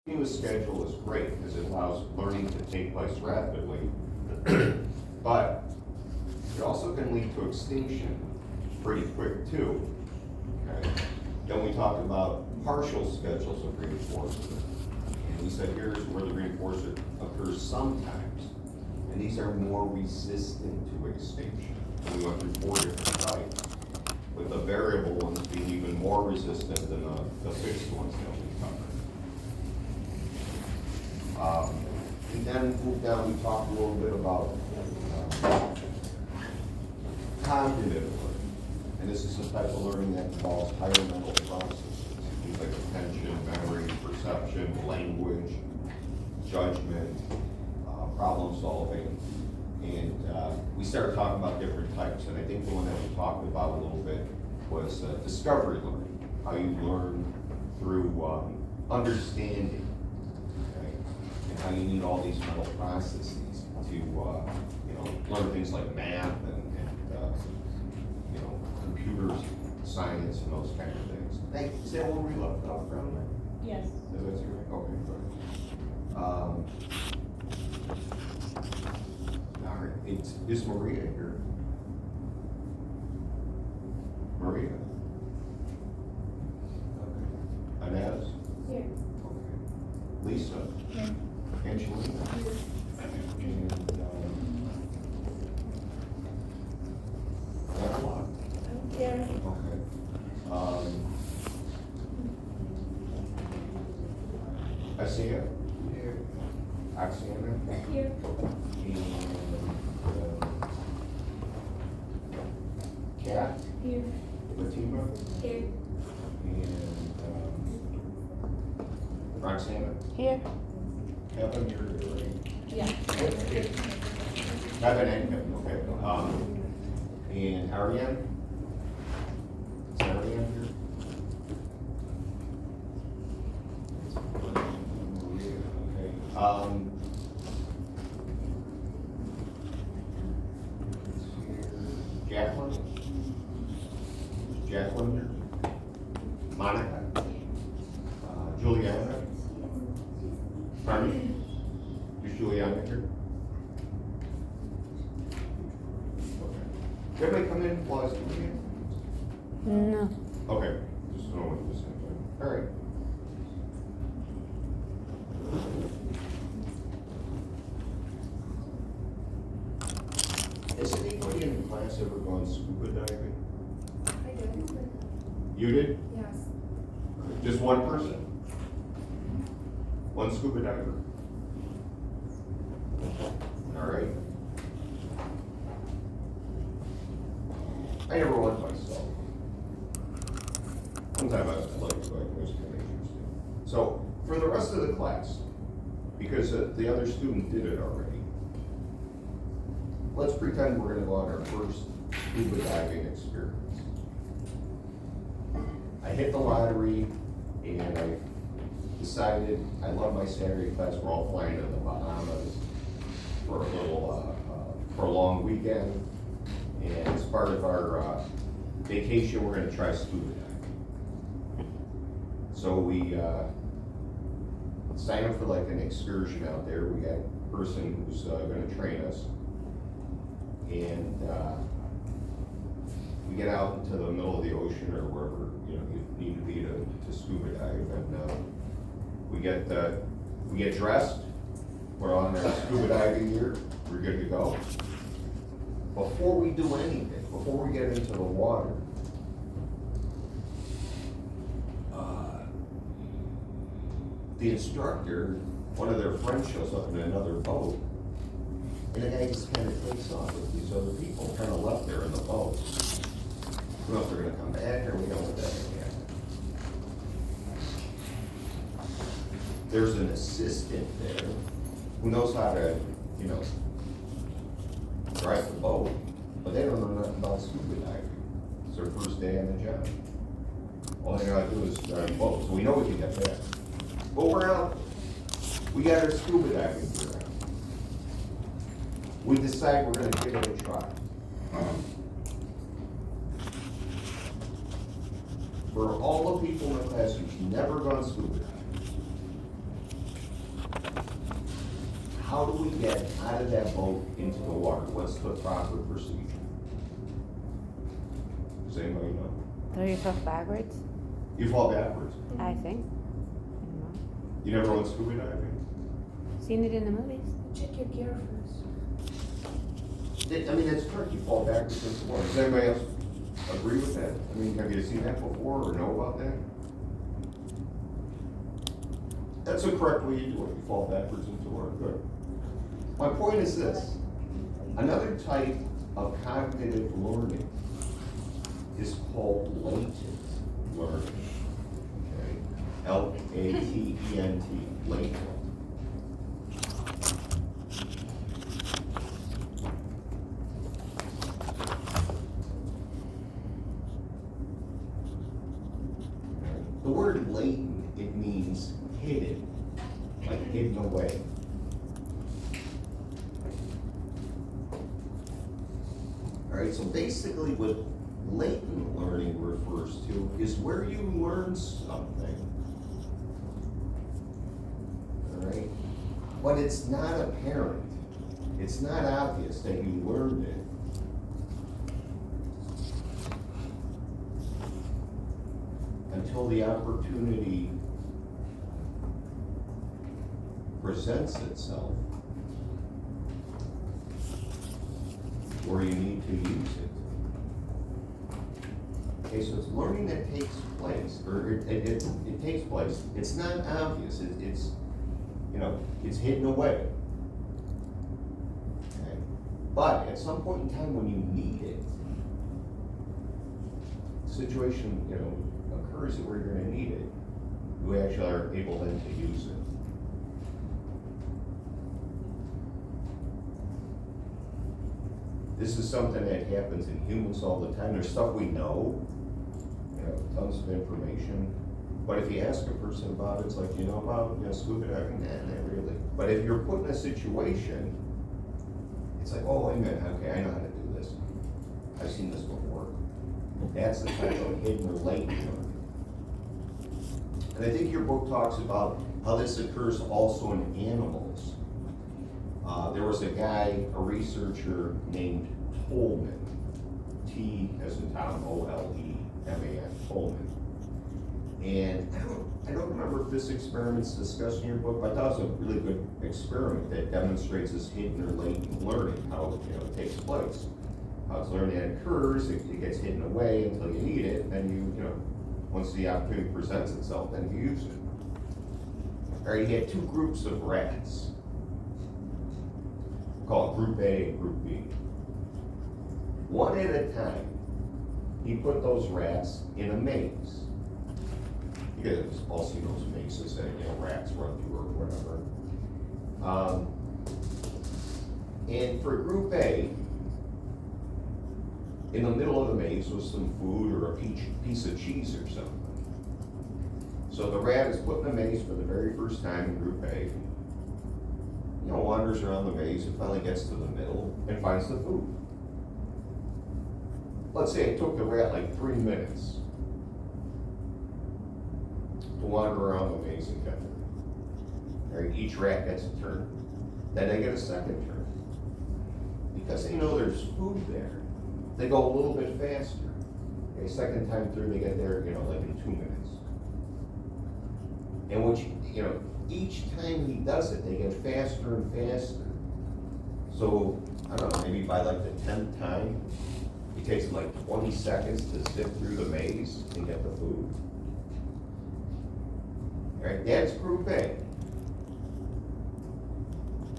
Continuous schedule is great because it allows learning to take place rapidly, but it also can lead to extinction pretty quick too. Okay? Then we talked about partial schedules of reinforcement. And we said here's where the reinforcement occurs sometimes, and these are more resistant to extinction. And we went through 4 different types, with the variable ones being even more resistant than the fixed ones that we covered. And then moved down, we talked a little bit about cognitive learning. And this is a type of learning that involves higher mental processes, things like attention, memory, perception, language, judgment, problem solving. And we started talking about different types, and I think the one that we talked about a little bit was discovery learning, how you learn through understanding, okay? And how you need all these mental processes to learn things like math and computers, science, and those kind of things. Hey, is that where we left off from? Yes. That's right. Okay, good. All right, is Maria here? Maria? Okay. Inez? Here. Okay. Lisa? Here. Angelina? Here. And, Angela? Here. Okay. Isaiah? Here. Oksana? Here. And, Kat? Here. Fatima? Here. And, Roxana? Here. Kevin, you're here, right? Yeah. Kevin and Kevin, okay. And Ariane? Is Ariane here? Okay. Jacqueline? Jacqueline? Monica? Juliana? Pardon? Is Juliana here? Okay. Did everybody come in while I was doing No. it? Okay, just know what this is. All right. Has anybody in the class ever gone scuba diving? I did. You did? Yes. Just one person? One scuba diver? All right. I never went myself. One time I was like, it was kind of interesting. So, for the rest of the class, because the other student did it already, let's pretend we're gonna go on our first scuba diving experience. I hit the lottery and I decided I love my Saturday class. We're all flying to the Bahamas for a little prolonged weekend. And as part of our vacation, we're gonna try scuba diving. So we sign up for like an excursion out there. We got a person who's gonna train us. And we get out into the middle of the ocean or wherever you need to be to scuba dive, and we get dressed. We're on our scuba diving gear. We're good to go. Before we do anything, before we get into the water, the instructor, one of their friends shows up in another boat. And the guy just kind of takes off with these other people, kind of left there in the boat. We don't know if they're gonna come back or we don't know what that may happen. There's an assistant there who knows how to, drive the boat, but they don't know nothing about scuba diving. It's their first day on the job. All they gotta do is drive the boat, so we know we can get that. But we're out, we got our scuba diving gear out. We decide we're gonna give it a try. For all the people in the class who've never gone scuba diving, how do we get out of that boat into the water? What's the proper procedure? Does anybody know? Throw yourself backwards, You fall backwards. I think. I don't know. You never went scuba diving? Seen it in the movies. Check your gear first. I mean, that's correct, you fall backwards into the water. Does anybody else agree with that? I mean, have you seen that before or know about that? That's the correct way you do it, you fall backwards into the water, good. My point is this, another type of cognitive learning is called latent learning, okay? L-A-T-E-N-T, latent. The word latent, it means hidden, like hidden away. All right, so basically what latent learning refers to is where you learn something. All right, but it's not apparent. It's not obvious that you learned it. Until the opportunity presents itself where you need to use it. Okay, so it's learning that takes place, or it takes place. It's not obvious. It's you know, it's hidden away. Okay, but at some point in time when you need it, situation occurs where you're going to need it. You actually are able then to use it. This is something that happens in humans all the time. There's stuff we know, tons of information. But if you ask a person about it, it's like, about scuba diving? Nah, not really. But if you're put in a situation, it's like, oh, wait a minute, okay, I know how to do this. I've seen this before. That's the type of hidden or latent learning. And I think your book talks about how this occurs also in animals. There was a guy, a researcher named Tolman, T as in Tom, O-L-E-M-A-N, Tolman. And I don't remember if this experiment's discussed in your book, but I thought it was a really good experiment that demonstrates this hidden or latent learning, how it takes place. How it's learning that occurs, it gets hidden away until you need it, and once the opportunity presents itself, then you use it. All right, he had two groups of rats. Called Group A and Group B. One at a time, he put those rats in a maze. You guys have all seen those mazes that rats run through or whatever. And for Group A, in the middle of the maze was some food or a piece of cheese or something. So the rat is put in the maze for the very first time in Group A. Wanders around the maze and finally gets to the middle and finds the food. Let's say it took the rat like 3 minutes to wander around the maze and get there. All right, each rat gets a turn. Then they get a second turn. Because they know there's food there, they go a little bit faster. Okay, second time through, they get there, like in 2 minutes. And which, each time he does it, they get faster and faster. So, I don't know, maybe by like the 10th time, it takes him like 20 seconds to zip through the maze and get the food. All right, that's Group A.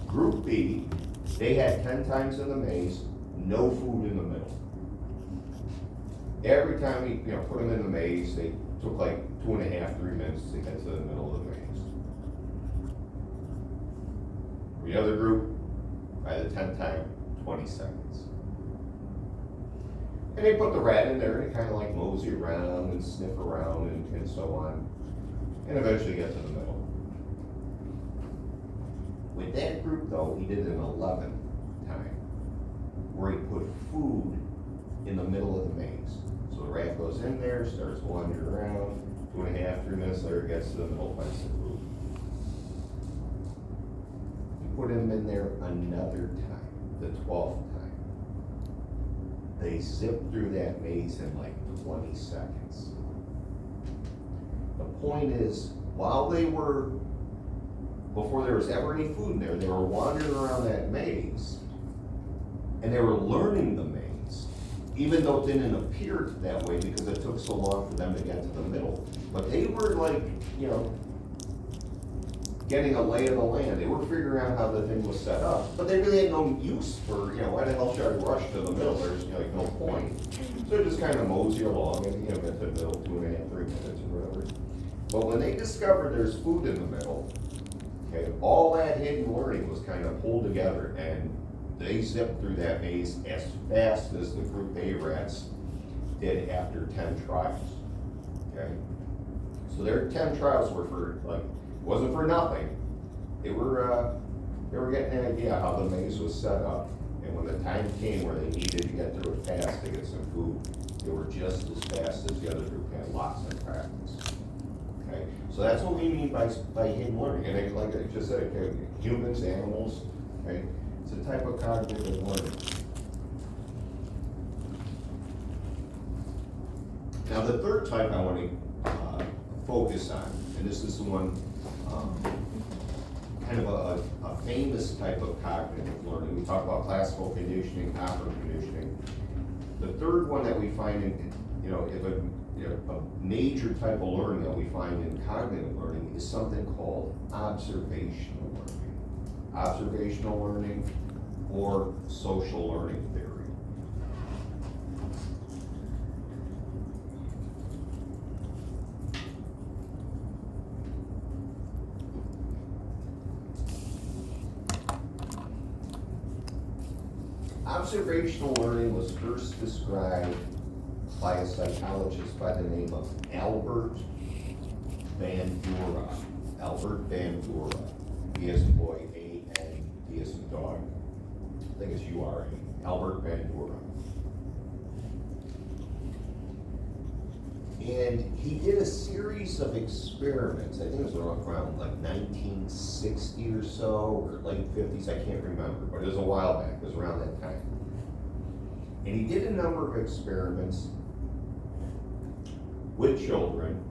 Group B, they had 10 times in the maze, no food in the middle. Every time he put them in the maze, they took like 2.5, 3 minutes to get to the middle of the maze. The other group, by the 10th time, 20 seconds. And they put the rat in there and kind of like mosey around and sniff around and so on, and eventually get to the middle. With that group though, he did an 11th time, where he put food in the middle of the maze. So the rat goes in there, starts wandering around, 2.5, 3 minutes later, gets to the middle, finds the food. put him in there another time, the 12th time. They zipped through that maze in like 20 seconds. The point is, while they were, before there was ever any food in there, they were wandering around that maze, and they were learning the maze, even though it didn't appear that way because it took so long for them to get to the middle. But they were like, getting a lay of the land. They were figuring out how the thing was set up, but they really had no use for, why the hell should I rush to the middle? There's like no point. So they just kind of mosey along and, get to the middle, 2.5, 3 minutes or whatever. But when they discovered there's food in the middle, okay, all that hidden learning was kind of pulled together, and they zipped through that maze as fast as the group A rats did after 10 trials, okay? So their 10 trials were for, wasn't for nothing. They were getting an idea how the maze was set up, and when the time came where they needed to get through it fast to get some food, they were just as fast as the other group had lots of practice. Okay, so that's what we mean by hidden learning, and it, like I just said, okay, humans, animals, okay, it's a type of cognitive learning. Now the third type I want to focus on, and this is the one kind of a famous type of cognitive learning. We talk about classical conditioning, operant conditioning. The third one that we find in, a major type of learning that we find in cognitive learning is something called observational learning. Observational learning or social learning theory. Observational learning was first described by a psychologist by the name of Albert Bandura. Albert Bandura. B as in boy, A-N, D as in dog. I think it's U-R-A. Albert Bandura. And he did a series of experiments. I think it was around like 1960 or so, or late 50s, I can't remember, but it was a while back, it was around that time. And he did a number of experiments with children,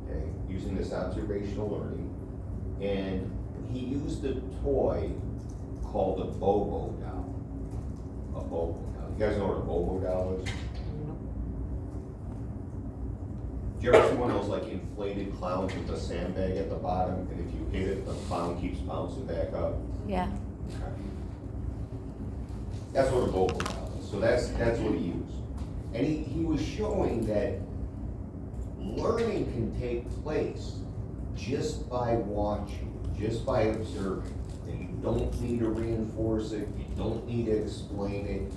okay, using this observational learning, and he used a toy called a Bobo doll. A Bobo doll. You guys know what a Bobo doll is? Do you ever see one of those like inflated clowns with a sandbag at the bottom, and if you hit it, the clown keeps bouncing back up? Yeah. Okay. That's what a Bobo doll is. So that's what he used. And he was showing that learning can take place just by watching, just by observing. And you don't need to reinforce it, you don't need to explain it,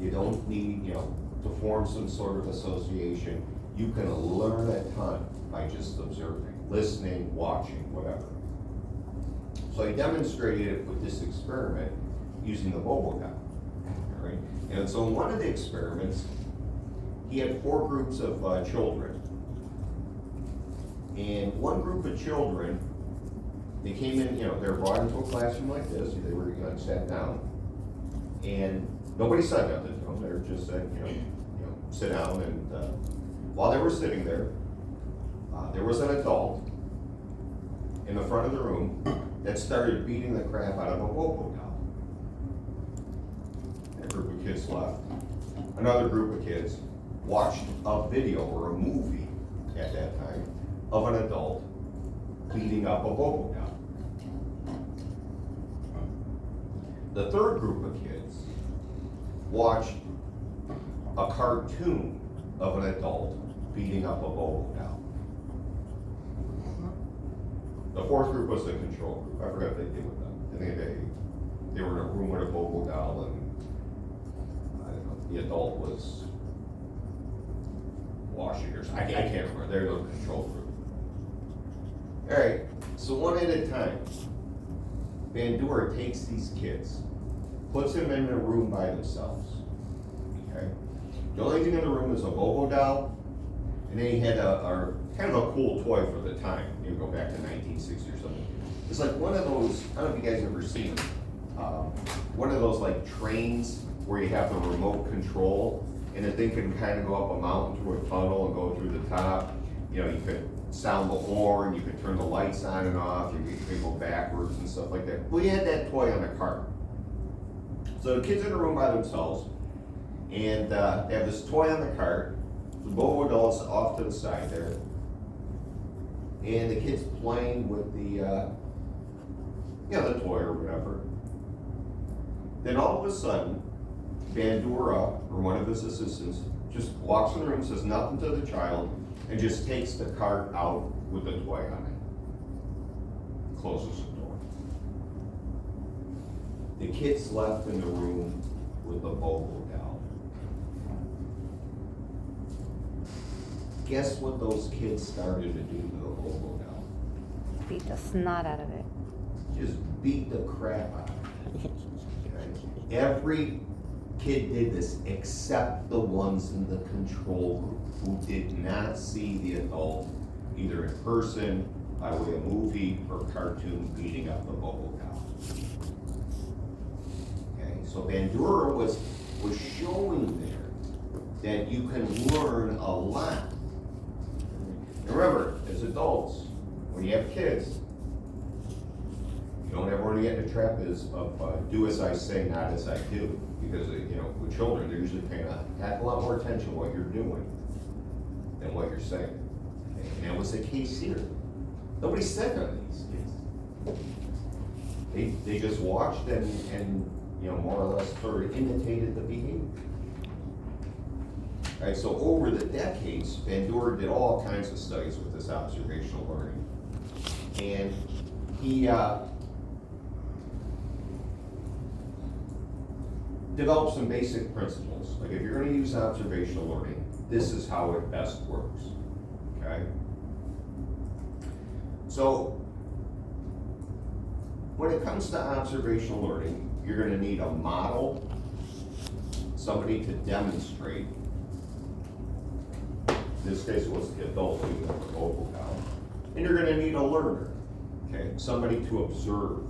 you don't need, to form some sort of association. You can learn a ton by just observing, listening, watching, whatever. So I demonstrated it with this experiment using the Bobo doll. All right? And so in one of the experiments, he had 4 groups of children. And one group of children, they came in, they were brought into a classroom like this, they were sat down, and nobody said nothing to them, they were just said, sit down, and while they were sitting there, there was an adult in the front of the room that started beating the crap out of a Bobo doll. A group of kids left. Another group of kids watched a video or a movie at that time of an adult beating up a Bobo doll. The third group of kids watched a cartoon of an adult beating up a Bobo doll. The fourth group was the control group. I forgot what they did with them. I think they were in a room with a Bobo doll, and I don't know, the adult was washing or something. I can't remember. They're the control group. All right, so one at a time. Bandura takes these kids, puts them in a room by themselves. Okay. The only thing in the room is a Bobo doll, and then he had a kind of a cool toy for the time. You go back to 1960 or something. It's like one of those, I don't know if you guys ever seen them, one of those like trains where you have the remote control, and the thing can kind of go up a mountain through a tunnel and go through the top. You know, you could sound the horn, you could turn the lights on and off, you could go backwards and stuff like that. We had that toy on the cart. So the kids in the room by themselves, and they have this toy on the cart, the both adults off to the side there, and the kids playing with the, the toy or whatever. Then all of a sudden, Bandura, or one of his assistants, just walks in the room, says nothing to the child, and just takes the cart out with the toy on it. Closes the door. The kids left in the room with the Bobo doll. Guess what those kids started to do to the Bobo doll? Beat the snot out of it. Just beat the crap out of it. Okay? Every kid did this except the ones in the control room who did not see the adult either in person, by way of movie or cartoon, beating up the Bobo doll. Okay, so Bandura was showing there that you can learn a lot. And remember, as adults, when you have kids, you don't ever want to get in the trap of do as I say, not as I do. Because, with children, they're usually paying a heck of a lot more attention to what you're doing than what you're saying. Okay? And that was the case here. Nobody said none of these kids. They just watched and more or less sort of imitated the behavior. All right, so over the decades, Bandura did all kinds of studies with this observational learning. And he develop some basic principles. Like if you're going to use observational learning, this is how it best works, okay? So, when it comes to observational learning, you're going to need a model, somebody to demonstrate. In this case, it was the adult using the Bobo doll. And you're going to need a learner, okay? Somebody to observe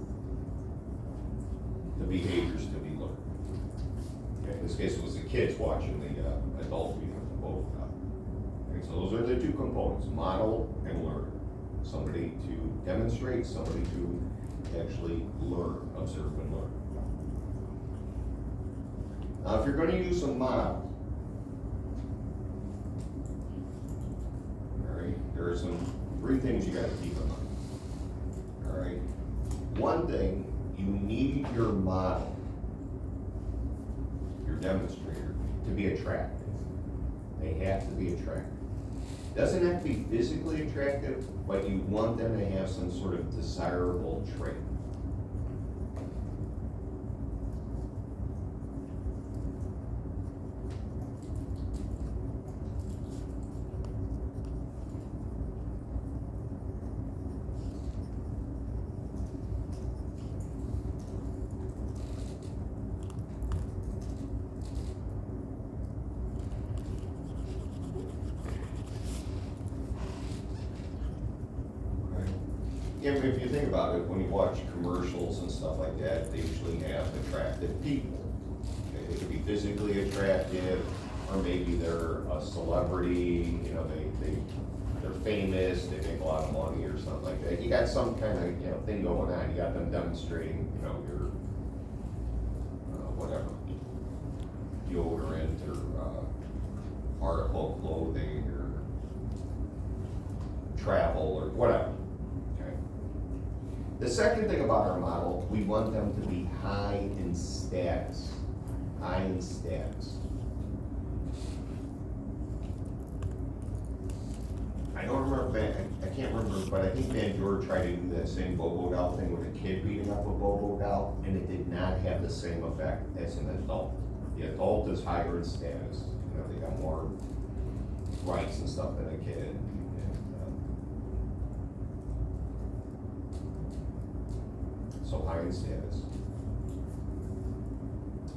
the behaviors to be learned. In this case, it was the kids watching the adult being with the Bobo doll. Okay, so those are the two components, model and learner. Somebody to demonstrate, somebody to actually learn, observe and learn. Now, if you're going to use a model, all right, there are three things you got to keep in mind. All right, one thing, you need your model, your demonstrator, to be attractive. They have to be attractive. Doesn't have to be physically attractive, but you want them to have some sort of desirable trait. Yeah, if you think about it, when you watch commercials and stuff like that, they usually have attractive people. Okay, they could be physically attractive, or maybe they're a celebrity, they're famous, they make a lot of money or something like that. You got some kind of, thing going on. You got them demonstrating, your, whatever, deodorant or, article of clothing or travel or whatever. The second thing about our model, we want them to be high in status. High in status. I don't remember, I can't remember, but I think Bandura tried to do that same Bobo doll thing with a kid beating up a Bobo doll, and it did not have the same effect as an adult. The adult is higher in status. They got more rights and stuff than a kid. So high in status.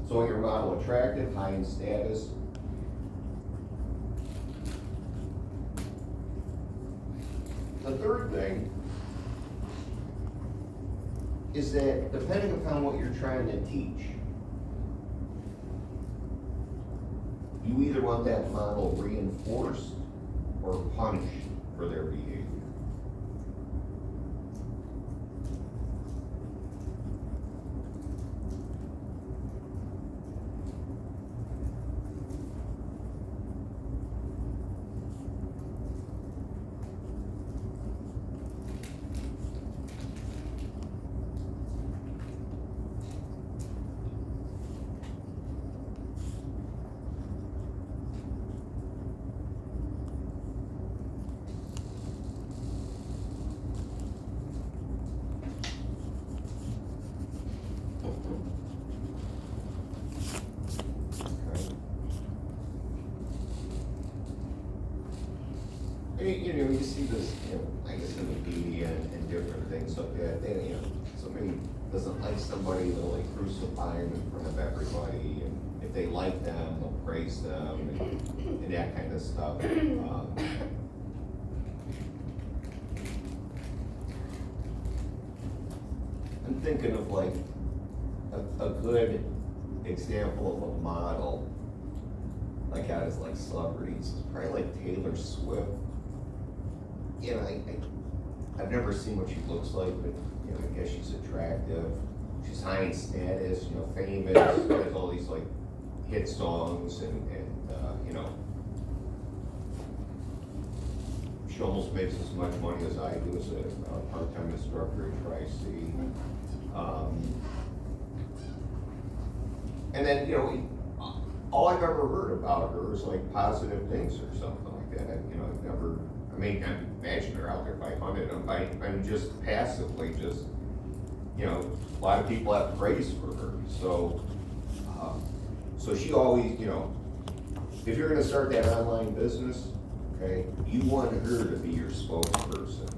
So your model attractive, high in status. The third thing is that depending upon what you're trying to teach, you either want that model reinforced or punished for their behavior. You know, you see this, you know, I guess in the media and different things like that, they, you know, somebody doesn't like somebody, they'll like crucify them in front of everybody, and if they like them, they'll praise them, and that kind of stuff. I'm thinking of like a good example of a model, like out as like celebrities, is probably like Taylor Swift. You know, I've never seen what she looks like, but, you know, I guess she's attractive. She's high in status, you know, famous, has all these like hit songs and you know, she almost makes as much money as I do as a part-time instructor at Tri-C. And then, you know, all I've ever heard about her is like positive things or something like that. You know, I've never, I mean, I imagine they're out there 500. I'm just passively just, you know, a lot of people have praise for her. So, so she always, you know, if you're gonna start that online business, okay, you want her to be your spokesperson,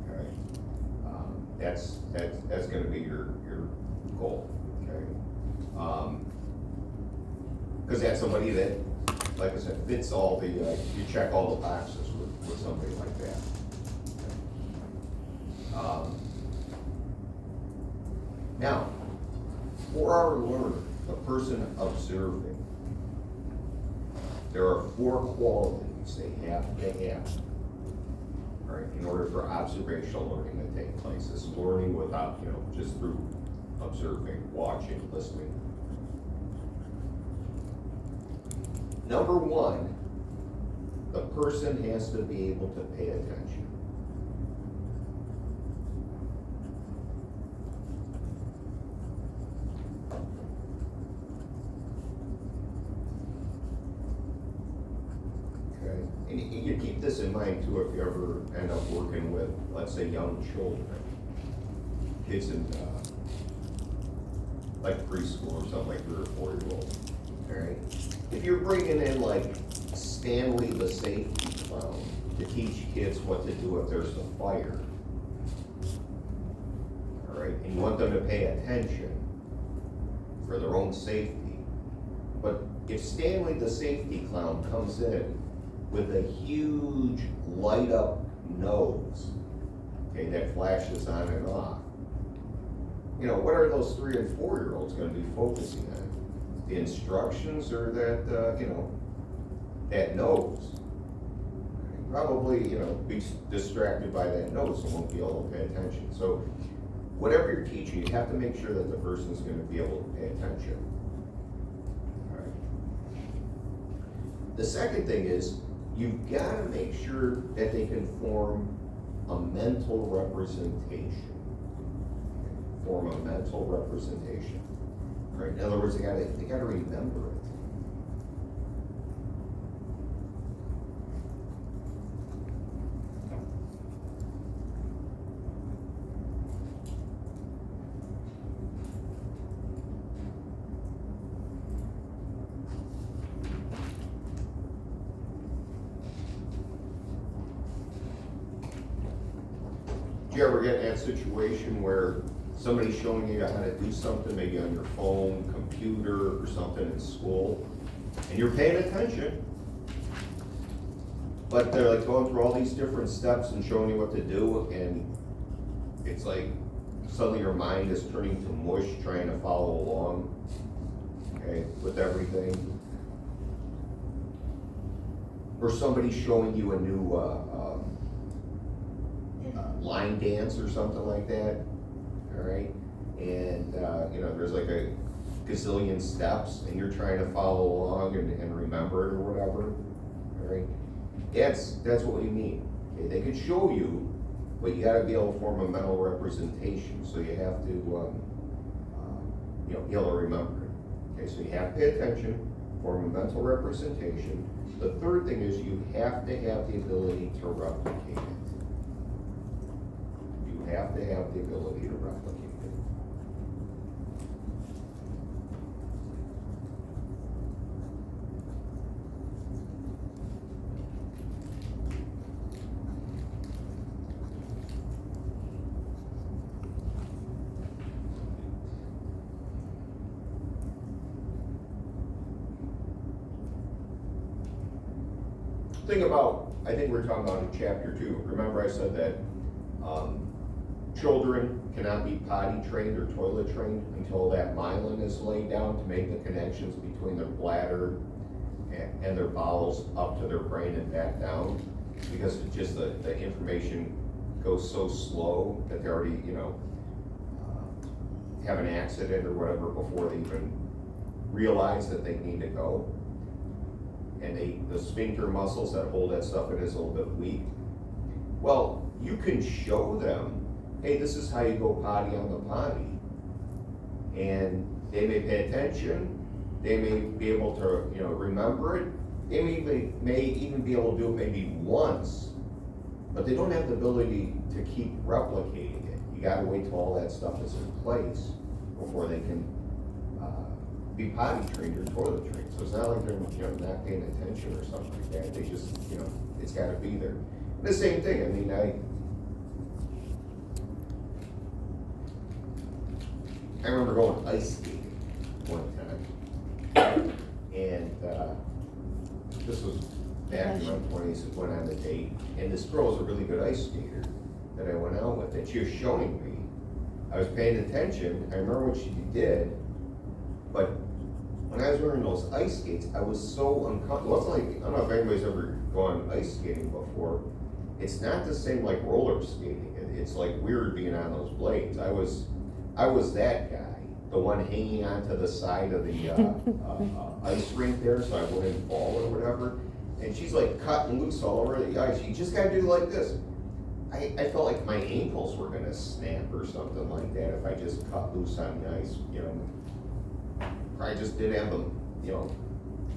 okay? That's gonna be your goal, okay? Because that's somebody that, like I said, fits all the, you check all the boxes with somebody like that. Now, for our learner, the person observing, there are 4 qualities they have to have, right, in order for observational learning to take place. It's learning without, you know, just through observing, watching, listening. Number 1, the person has to be able to pay attention. Okay, and you keep this in mind too if you ever end up working with, let's say, young children, kids in like preschool or something, like 3 or 4-year-old. All right. If you're bringing in like Stanley the safety clown to teach kids what to do if there's a fire, all right, and you want them to pay attention for their own safety, but if Stanley the safety clown comes in with a huge light up nose, okay, that flashes on and off, you know, what are those 3 and 4-year-olds going to be focusing on? The instructions or that, you know, that nose? Probably, you know, be distracted by that nose and won't be able to pay attention. So whatever you're teaching, you have to make sure that the person's going to be able to pay attention. All right. The second thing is, you've got to make sure that they can form a mental representation. Form a mental representation. Right? In other words, they gotta remember it. Do you ever get in that situation where somebody's showing you how to do something, maybe on your phone, computer, or something in school, and you're paying attention, but they're like going through all these different steps and showing you what to do, and it's like suddenly your mind is turning to mush trying to follow along, okay, with everything. Or somebody showing you a new, line dance or something like that, all right? And, you know, there's like a gazillion steps and you're trying to follow along and remember it or whatever, all right? That's what we mean, okay? They could show you, but you gotta be able to form a mental representation, so you have to, you know, be able to remember it. Okay, so you have to pay attention, form a mental representation. The third thing is you have to have the ability to replicate it. You have to have the ability to replicate it. Think about, I think we're talking about in chapter 2. Remember I said that children cannot be potty trained or toilet trained until that myelin is laid down to make the connections between their bladder and their bowels up to their brain and back down, because it's just the information goes so slow that they already, you know, have an accident or whatever before they even realize that they need to go. And the sphincter muscles that hold that stuff in is a little bit weak. Well, you can show them, hey, this is how you go potty on the potty. And they may pay attention, they may be able to, you know, remember it, they may even be able to do it maybe once, but they don't have the ability to keep replicating it. You gotta wait till all that stuff is in place before they can be potty trained or toilet trained. So it's not like they're, you know, not paying attention or something like that. They just, you know, it's gotta be there. And the same thing, I mean, I remember going ice skating one time. And this was back in my 20s, I went on a date. And this girl was a really good ice skater that I went out with. And she was showing me. I was paying attention. I remember what she did. But when I was wearing those ice skates, I was so uncomfortable. It wasn't like, I don't know if anybody's ever gone ice skating before. It's not the same like roller skating. It's like weird being on those blades. I was that guy, the one hanging onto the side of the ice rink there so I wouldn't fall or whatever. And she's like cutting loose all over the ice. You just gotta do like this. I felt like my ankles were gonna snap or something like that if I just cut loose on the ice, you know. I just didn't have them, you know,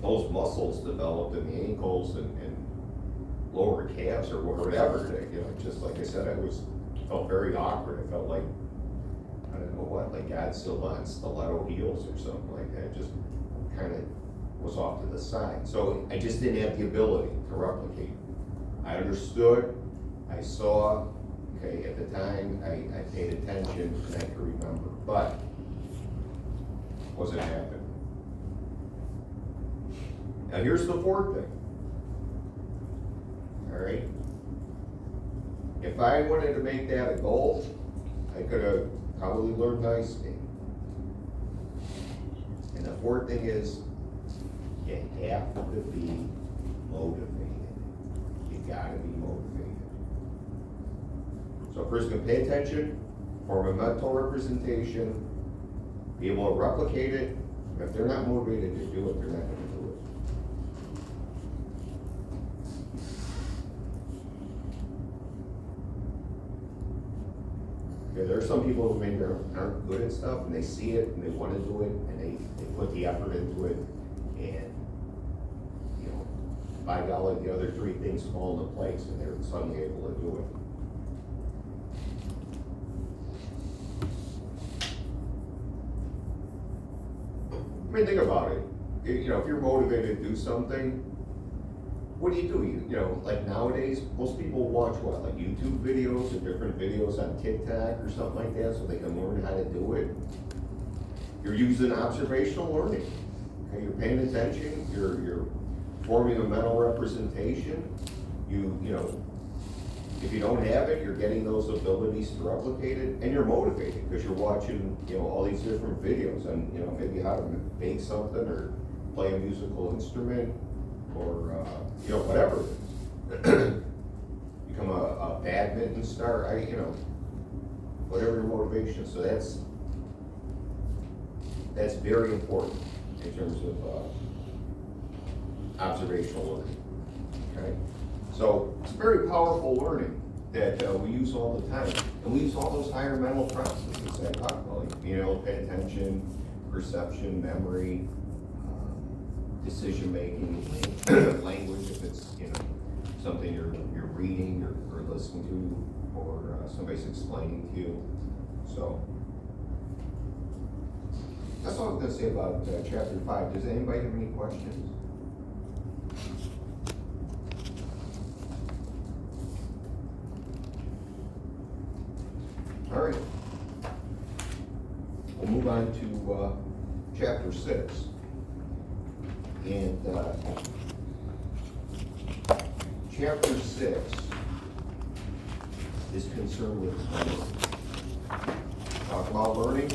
those muscles developed in the ankles and lower calves or whatever. You know, just like I said, I felt very awkward. I felt like, I don't know what, like Godzilla on stiletto heels or something like that. Just kind of was off to the side. So I just didn't have the ability to replicate. I understood, I saw, okay, at the time I paid attention and I could remember, but wasn't happening. Now here's the fourth thing. All right. If I wanted to make that a goal, I could have probably learned ice skating. And the fourth thing is, you have to be motivated. You gotta be motivated. So a person can pay attention, form a mental representation, be able to replicate it. If they're not motivated to do it, they're not gonna do it. Okay, there are some people who maybe aren't good at stuff and they see it and they wanna do it and they put the effort into it, and you know, by golly, the other three things fall into place and they're suddenly able to do it. I mean, think about it. You know, if you're motivated to do something, what do? You know, like nowadays, most people watch what, like YouTube videos and different videos on TikTok or something like that, so they can learn how to do it. You're using observational learning. Okay, you're paying attention. You're forming a mental representation. You know, if you don't have it, you're getting those abilities to replicate it, and you're motivated, because you're watching, all these different videos, and, maybe how to make something, or play a musical instrument, or, whatever it is. Become a badminton star, whatever your motivation is, so that's very important in terms of, observational learning, okay? So it's very powerful learning that we use all the time. And we use all those higher mental processes that I talked about, like being able to pay attention, perception, memory, decision-making, language, if it's, something you're reading or listening to, or somebody's explaining to you. So that's all I'm gonna say about chapter 5. Does anybody have any questions? All right. We'll move on to chapter 6. And chapter 6 is concerned with memory. Talk about learning,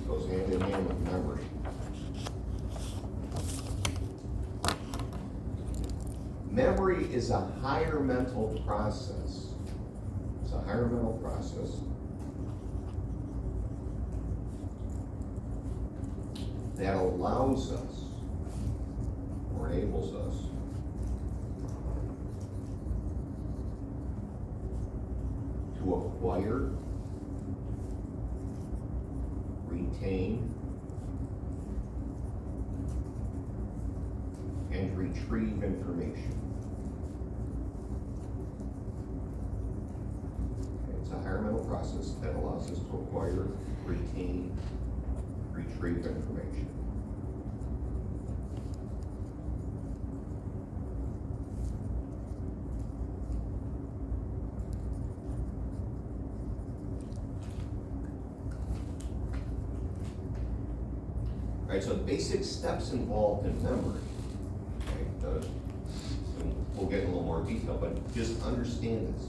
goes hand in hand with memory. Memory is a higher mental process. It's a higher mental process that allows us, or enables us, to acquire, retain, and retrieve information. It's a higher mental process that allows us to acquire, retain, retrieve information. All right, so the basic steps involved in memory, okay, we'll get in a little more detail, but just understand this.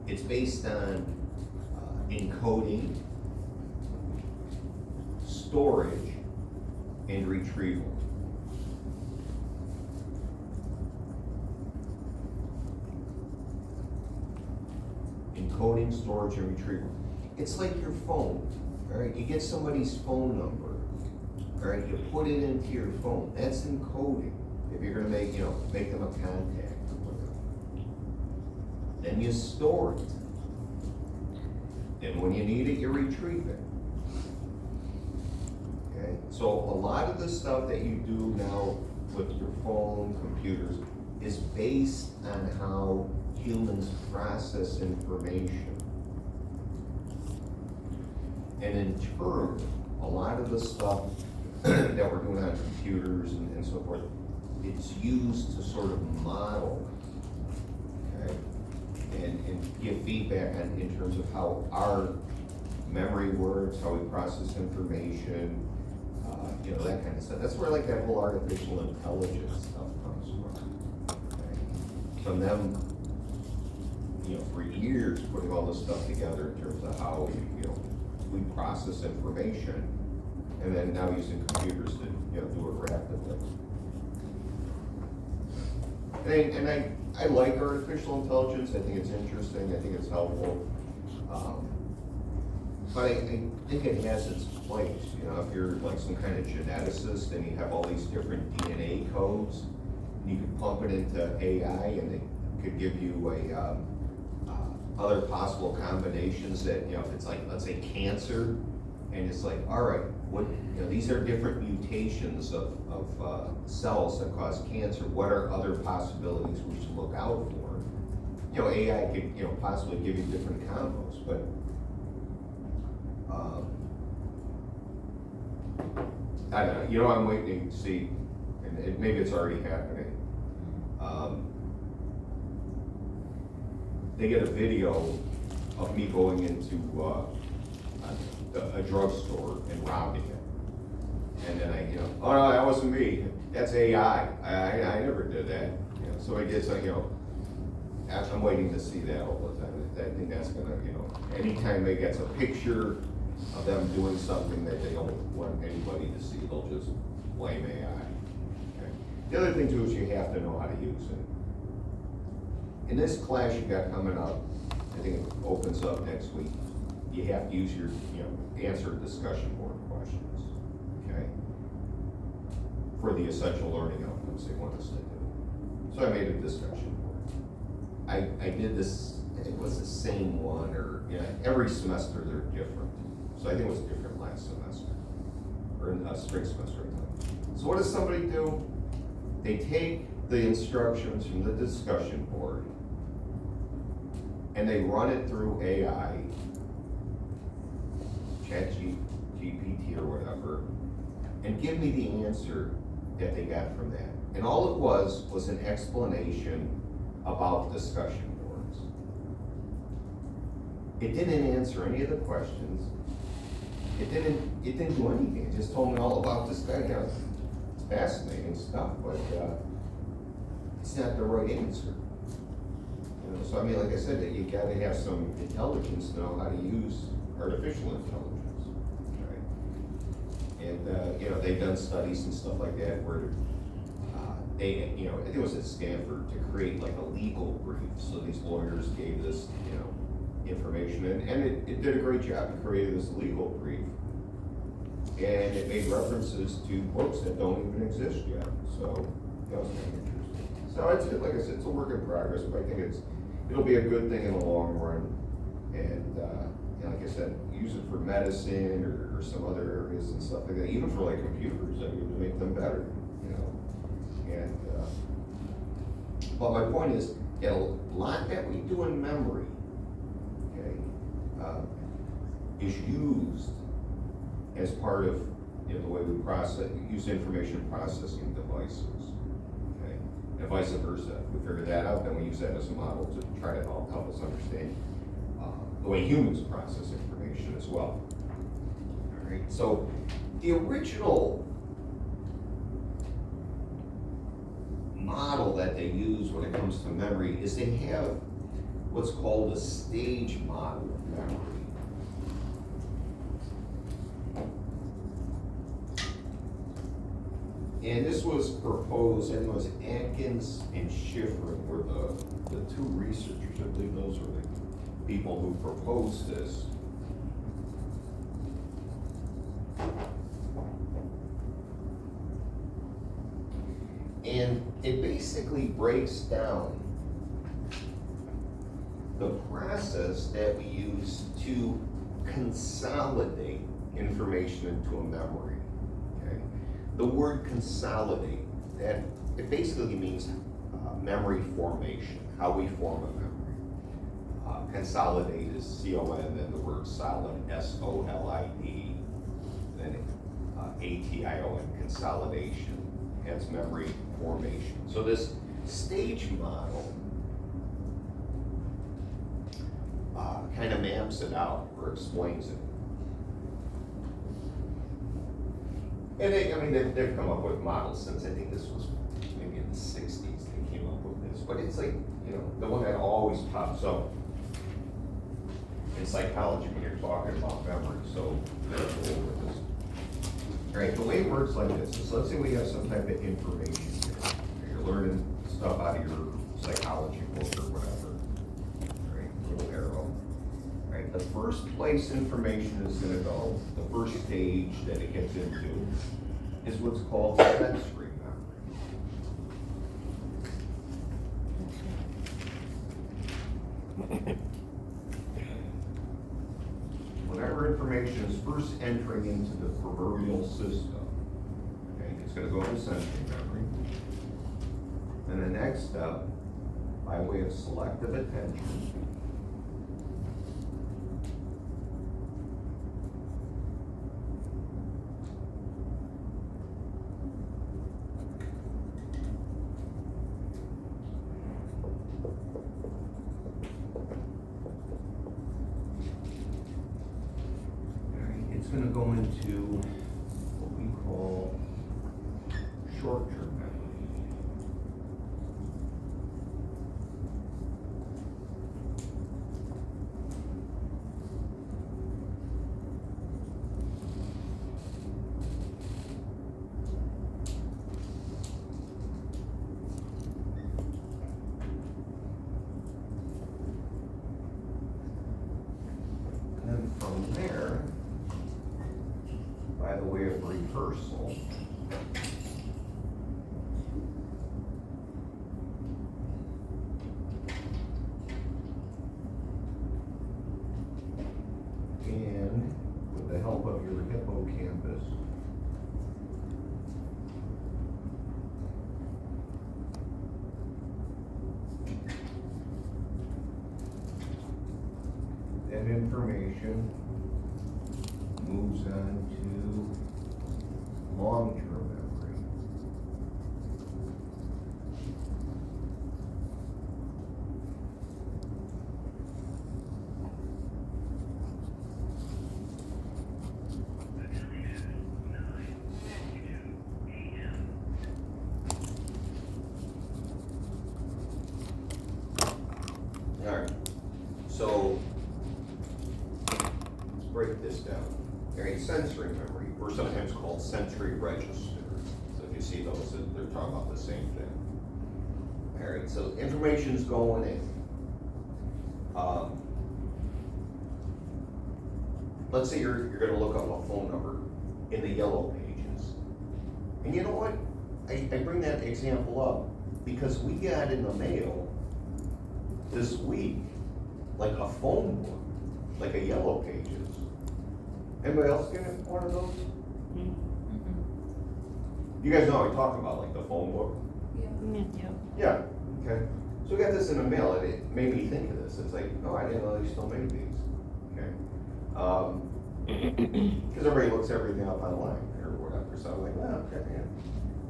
It's based on encoding, storage, and retrieval. Encoding, storage, and retrieval. It's like your phone, all right? You get somebody's phone number, all right? You put it into your phone. That's encoding. If you're gonna make them a contact or whatever. Then you store it. And when you need it, you retrieve it. Okay? So a lot of the stuff that you do now with your phone, computers, is based on how humans process information. And in turn, a lot of the stuff that we're doing on computers and so forth, it's used to sort of model, okay, and give feedback in terms of how our memory works, how we process information, that kind of stuff. That's where like that whole artificial intelligence stuff comes from. Okay? From them, for years putting all this stuff together in terms of how we process information, and then now using computers to do it rapidly. And I like artificial intelligence. I think it's interesting. I think it's helpful. But I think it has its place. If you're like some kind of geneticist and you have all these different DNA codes, and you can pump it into AI, and it could give you other possible combinations that, if it's like, let's say cancer, and it's like, all right, these are different mutations of cells that cause cancer. What are other possibilities we should look out for? AI could, possibly give you different combos, but I don't know. I'm waiting to see, and maybe it's already happening. They get a video of me going into a drugstore and robbing it. And then oh no, that wasn't me. That's AI. I never did that. So it gets I'm waiting to see that all the time. I think that's gonna, anytime they get a picture of them doing something that they don't want anybody to see, they'll just blame AI. Okay? The other thing too is you have to know how to use it. In this class you got coming up, I think it opens up next week, you have to use your, answer discussion board questions, okay? For the essential learning outcomes they want us to do. So I made a discussion board. I did this, it was the same one, or, every semester they're different. So I think it was different last semester, or in spring semester. So what does somebody do? They take the instructions from the discussion board and they run it through AI, ChatGPT or whatever, and give me the answer that they got from that. And all it was an explanation about discussion boards. It didn't answer any of the questions. It didn't do anything. It just told me all about this guy. It's fascinating stuff, but it's not the right answer. So I mean, like I said, that you gotta have some intelligence to know how to use artificial intelligence, right? And they've done studies and stuff like that where they, I think it was at Stanford, to create like a legal brief. So these lawyers gave this, information, and it did a great job. It created this legal brief, and it made references to books that don't even exist yet. So that was kind of interesting. So it's, like I said, it's a work in progress, but I think it'll be a good thing in the long run. And like I said, use it for medicine or some other areas and stuff like that, even for like computers, to make them better, And but my point is, a lot that we do in memory, is used as part of the way we use information processing devices, okay? And vice versa. If we figure that out, then we use that as a model to try to help us understand the way humans process information as well. All right. So the original model that they use when it comes to memory is they have what's called a stage model of memory. And this was proposed, and it was Atkins and Shiffrin were the two researchers. I believe those were the people who proposed this. And it basically breaks down the process that we use to consolidate information into a memory. Okay? The word consolidate, that it basically means memory formation, how we form a memory. Consolidate is C-O-N, then the word solid, S-O-L-I-D, then A-T-I-O-N, consolidation. That's memory formation. So this stage model kind of maps it out or explains it. And they've come up with models since, I think this was maybe in the 60s they came up with this. But it's like, the one that always pops up in psychology when you're talking about memory. So let's go over this. All right, the way it works like this is, let's say we have some type of information here. You're learning stuff out of your psychology book or whatever. All right, little arrow. All right, the first place information is gonna go, the first stage that it gets into, is what's called sensory memory. Whenever information is first entering into the proverbial system, okay, it's going to go into sensory memory. And the next step, by way of selective attention, it's going to go into what we call short-term memory. by the way of rehearsal, and with the help of your hippocampus, that information moves on to long-term memory. All right, so let's break this down. All right, sensory memory, or sometimes called sensory register. So if you see those, they're talking about the same thing. All right, so information's going in. Let's say you're gonna look up a phone number in the yellow pages. And you know what? I bring that example up because we got in the mail this week, like a phone book, like a yellow pages. Anybody else get one of those? You guys know what I'm talking about, like the phone book? Yeah. Yeah, okay. So we got this in the mail, and it made me think of this. It's like, oh, I didn't know they still make these. Okay. Because everybody looks everything up online or whatever. So I'm like, well, okay, yeah.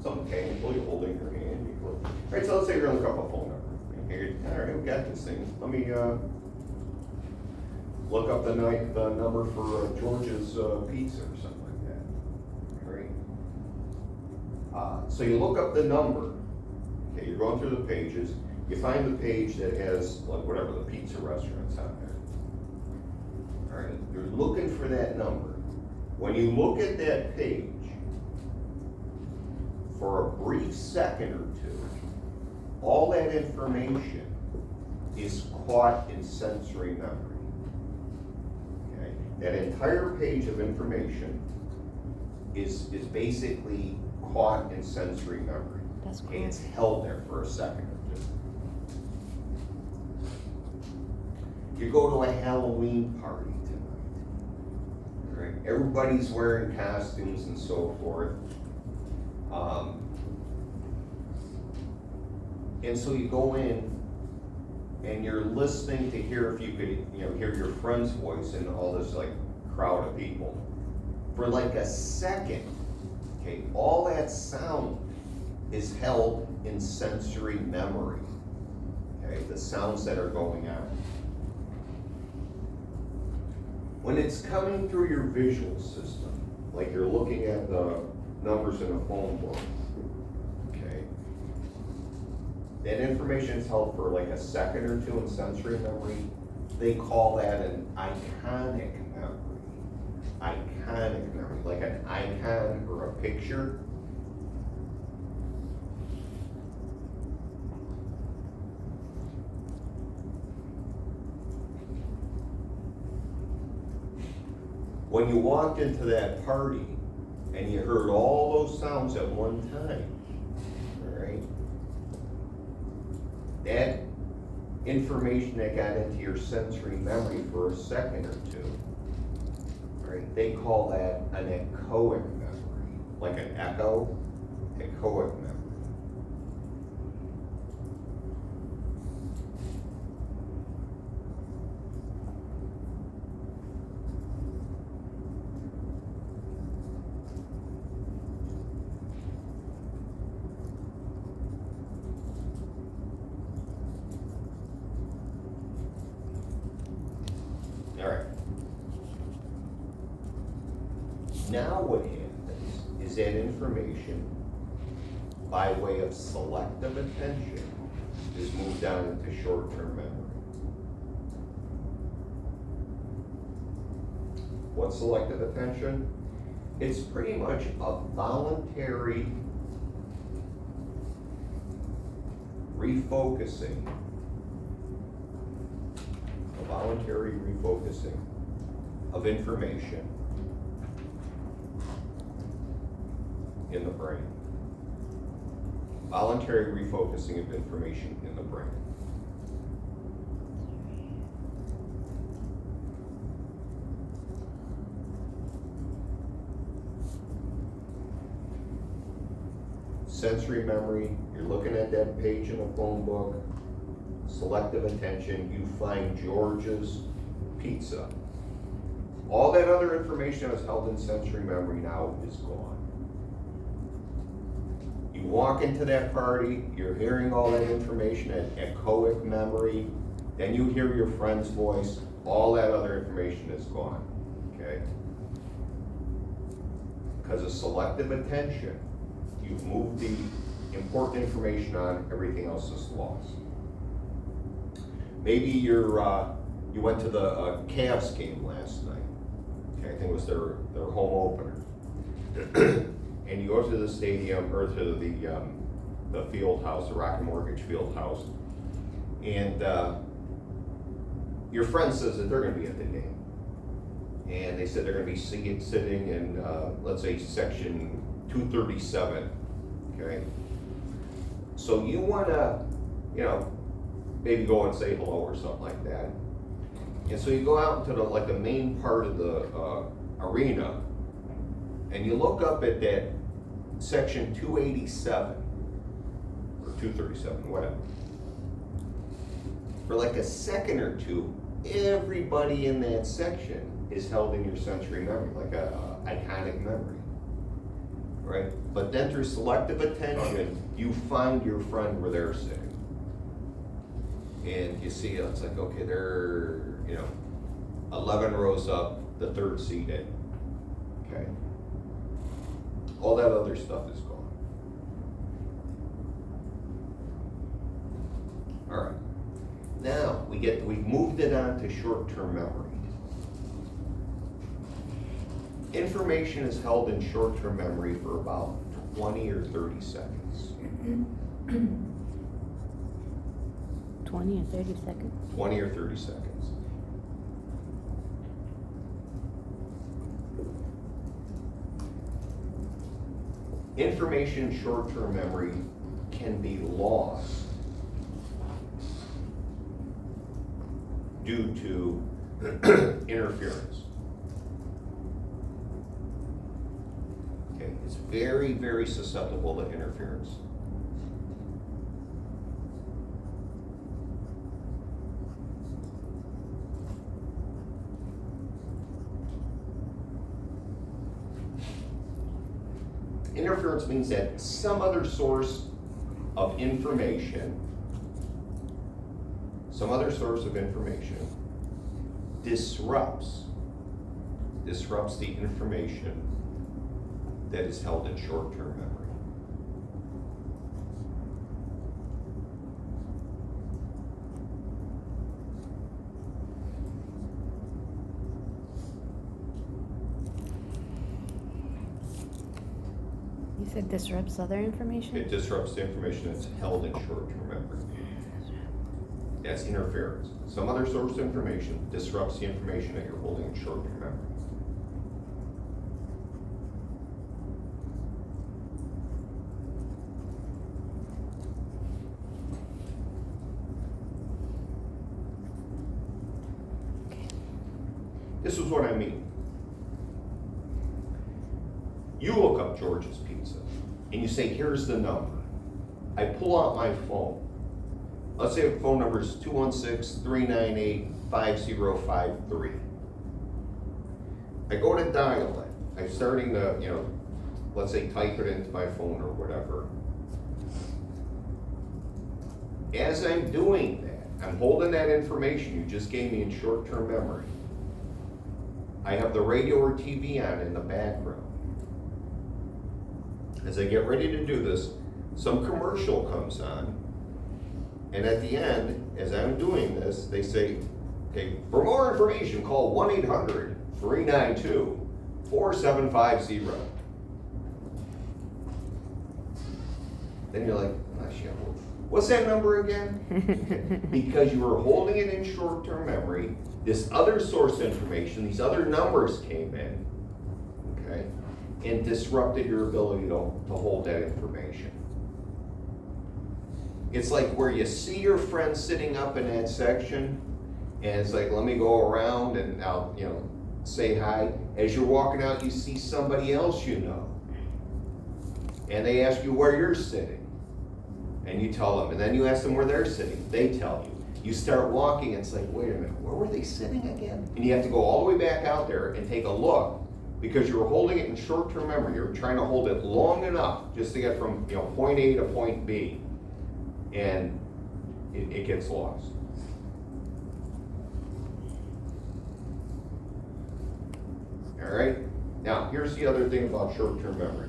Something tangible, you're holding your hand. You click. All right, so let's say you're gonna look up a phone number. Okay, all right, we got this thing. Let me look up the number for George's Pizza or something like that. All right. So you look up the number. Okay, you're going through the pages. You find the page that has like whatever the pizza restaurants out there. All right, you're looking for that number. When you look at that page, for a brief second or two, all that information is caught in sensory memory. Okay, that entire page of information is basically caught in sensory memory. That's Okay, cool. it's held there for a second or two. You go to a Halloween party tonight. All right, everybody's wearing costumes and so forth. And so you go in and you're listening to hear if you could, hear your friend's voice and all this like crowd of people. For like a second, okay, all that sound is held in sensory memory. Okay, the sounds that are going on. When it's coming through your visual system, like you're looking at the numbers in a phone book, okay, that information is held for like a second or two in sensory memory. They call that an iconic memory. Iconic memory, like an icon or a picture. When you walked into that party and you heard all those sounds at one time, all right, that information that got into your sensory memory for a second or two, all right, they call that an echoic memory, like an echo, echoic memory. All right. Now what happens is that information, by way of selective attention, is moved down into short-term memory. What's selective attention? It's pretty much a voluntary refocusing of information in the brain. Voluntary refocusing of information in the brain. Sensory memory, you're looking at that page in the phone book. Selective attention, you find George's Pizza. All that other information that was held in sensory memory now is gone. You walk into that party, you're hearing all that information at echoic memory, then you hear your friend's voice, all that other information is gone, okay? Because of selective attention, you've moved the important information on, everything else is lost. Maybe you went to the Cavs game last night. Okay, I think it was their home opener. And you go to the stadium, or to the field house, the Rocket Mortgage field house, and your friend says that they're gonna be at the game. And they said they're gonna be sitting in, let's say, section 237, okay? So you wanna, maybe go and say hello or something like that. And so you go out into the main part of the arena, and you look up at that section 287, or 237, whatever. For like a second or two, everybody in that section is held in your sensory memory, like a iconic memory, right? But then through selective attention, you find your friend where they're sitting. And you see, it's like, okay, they're, 11 rows up, the third seat in, okay? All that other stuff is gone. All right, now we've moved it on to short-term memory. Information is held in short-term memory for about 20 or 30 seconds. 20 or 30 seconds. 20 or 30 seconds. Information in short-term memory can be lost due to interference. Okay, it's very, very susceptible to interference. Interference means that some other source of information, disrupts the information that is held in short-term memory. You said disrupts other information? It disrupts the information that's held in short-term memory. That's interference. Some other source of information disrupts the information that you're holding in short-term memory. This is what I mean. You look up George's Pizza, and you say, here's the number. I pull out my phone. Let's say the phone number is 216-398-5053. I go to dial it. I'm starting to, let's say type it into my phone or whatever. As I'm doing that, I'm holding that information you just gave me in short-term memory. I have the radio or TV on in the background. As I get ready to do this, some commercial comes on, and at the end, as I'm doing this, they say, okay, for more information, call 1-800-392-4750. Then you're like, oh, shit, what's that number again? Because you were holding it in short-term memory, this other source information, these other numbers came in, okay? and disrupted your ability to hold that information. It's like where you see your friend sitting up in that section, and it's like, let me go around and I'll, say hi. As you're walking out, you see somebody else you know. And they ask you where you're sitting. And you tell them, and then you ask them where they're sitting. They tell you. You start walking, and it's like, wait a minute, where were they sitting again? And you have to go all the way back out there and take a look, because you were holding it in short-term memory. You're trying to hold it long enough just to get from point A to point B. And it gets lost. All right? Now, here's the other thing about short-term memory.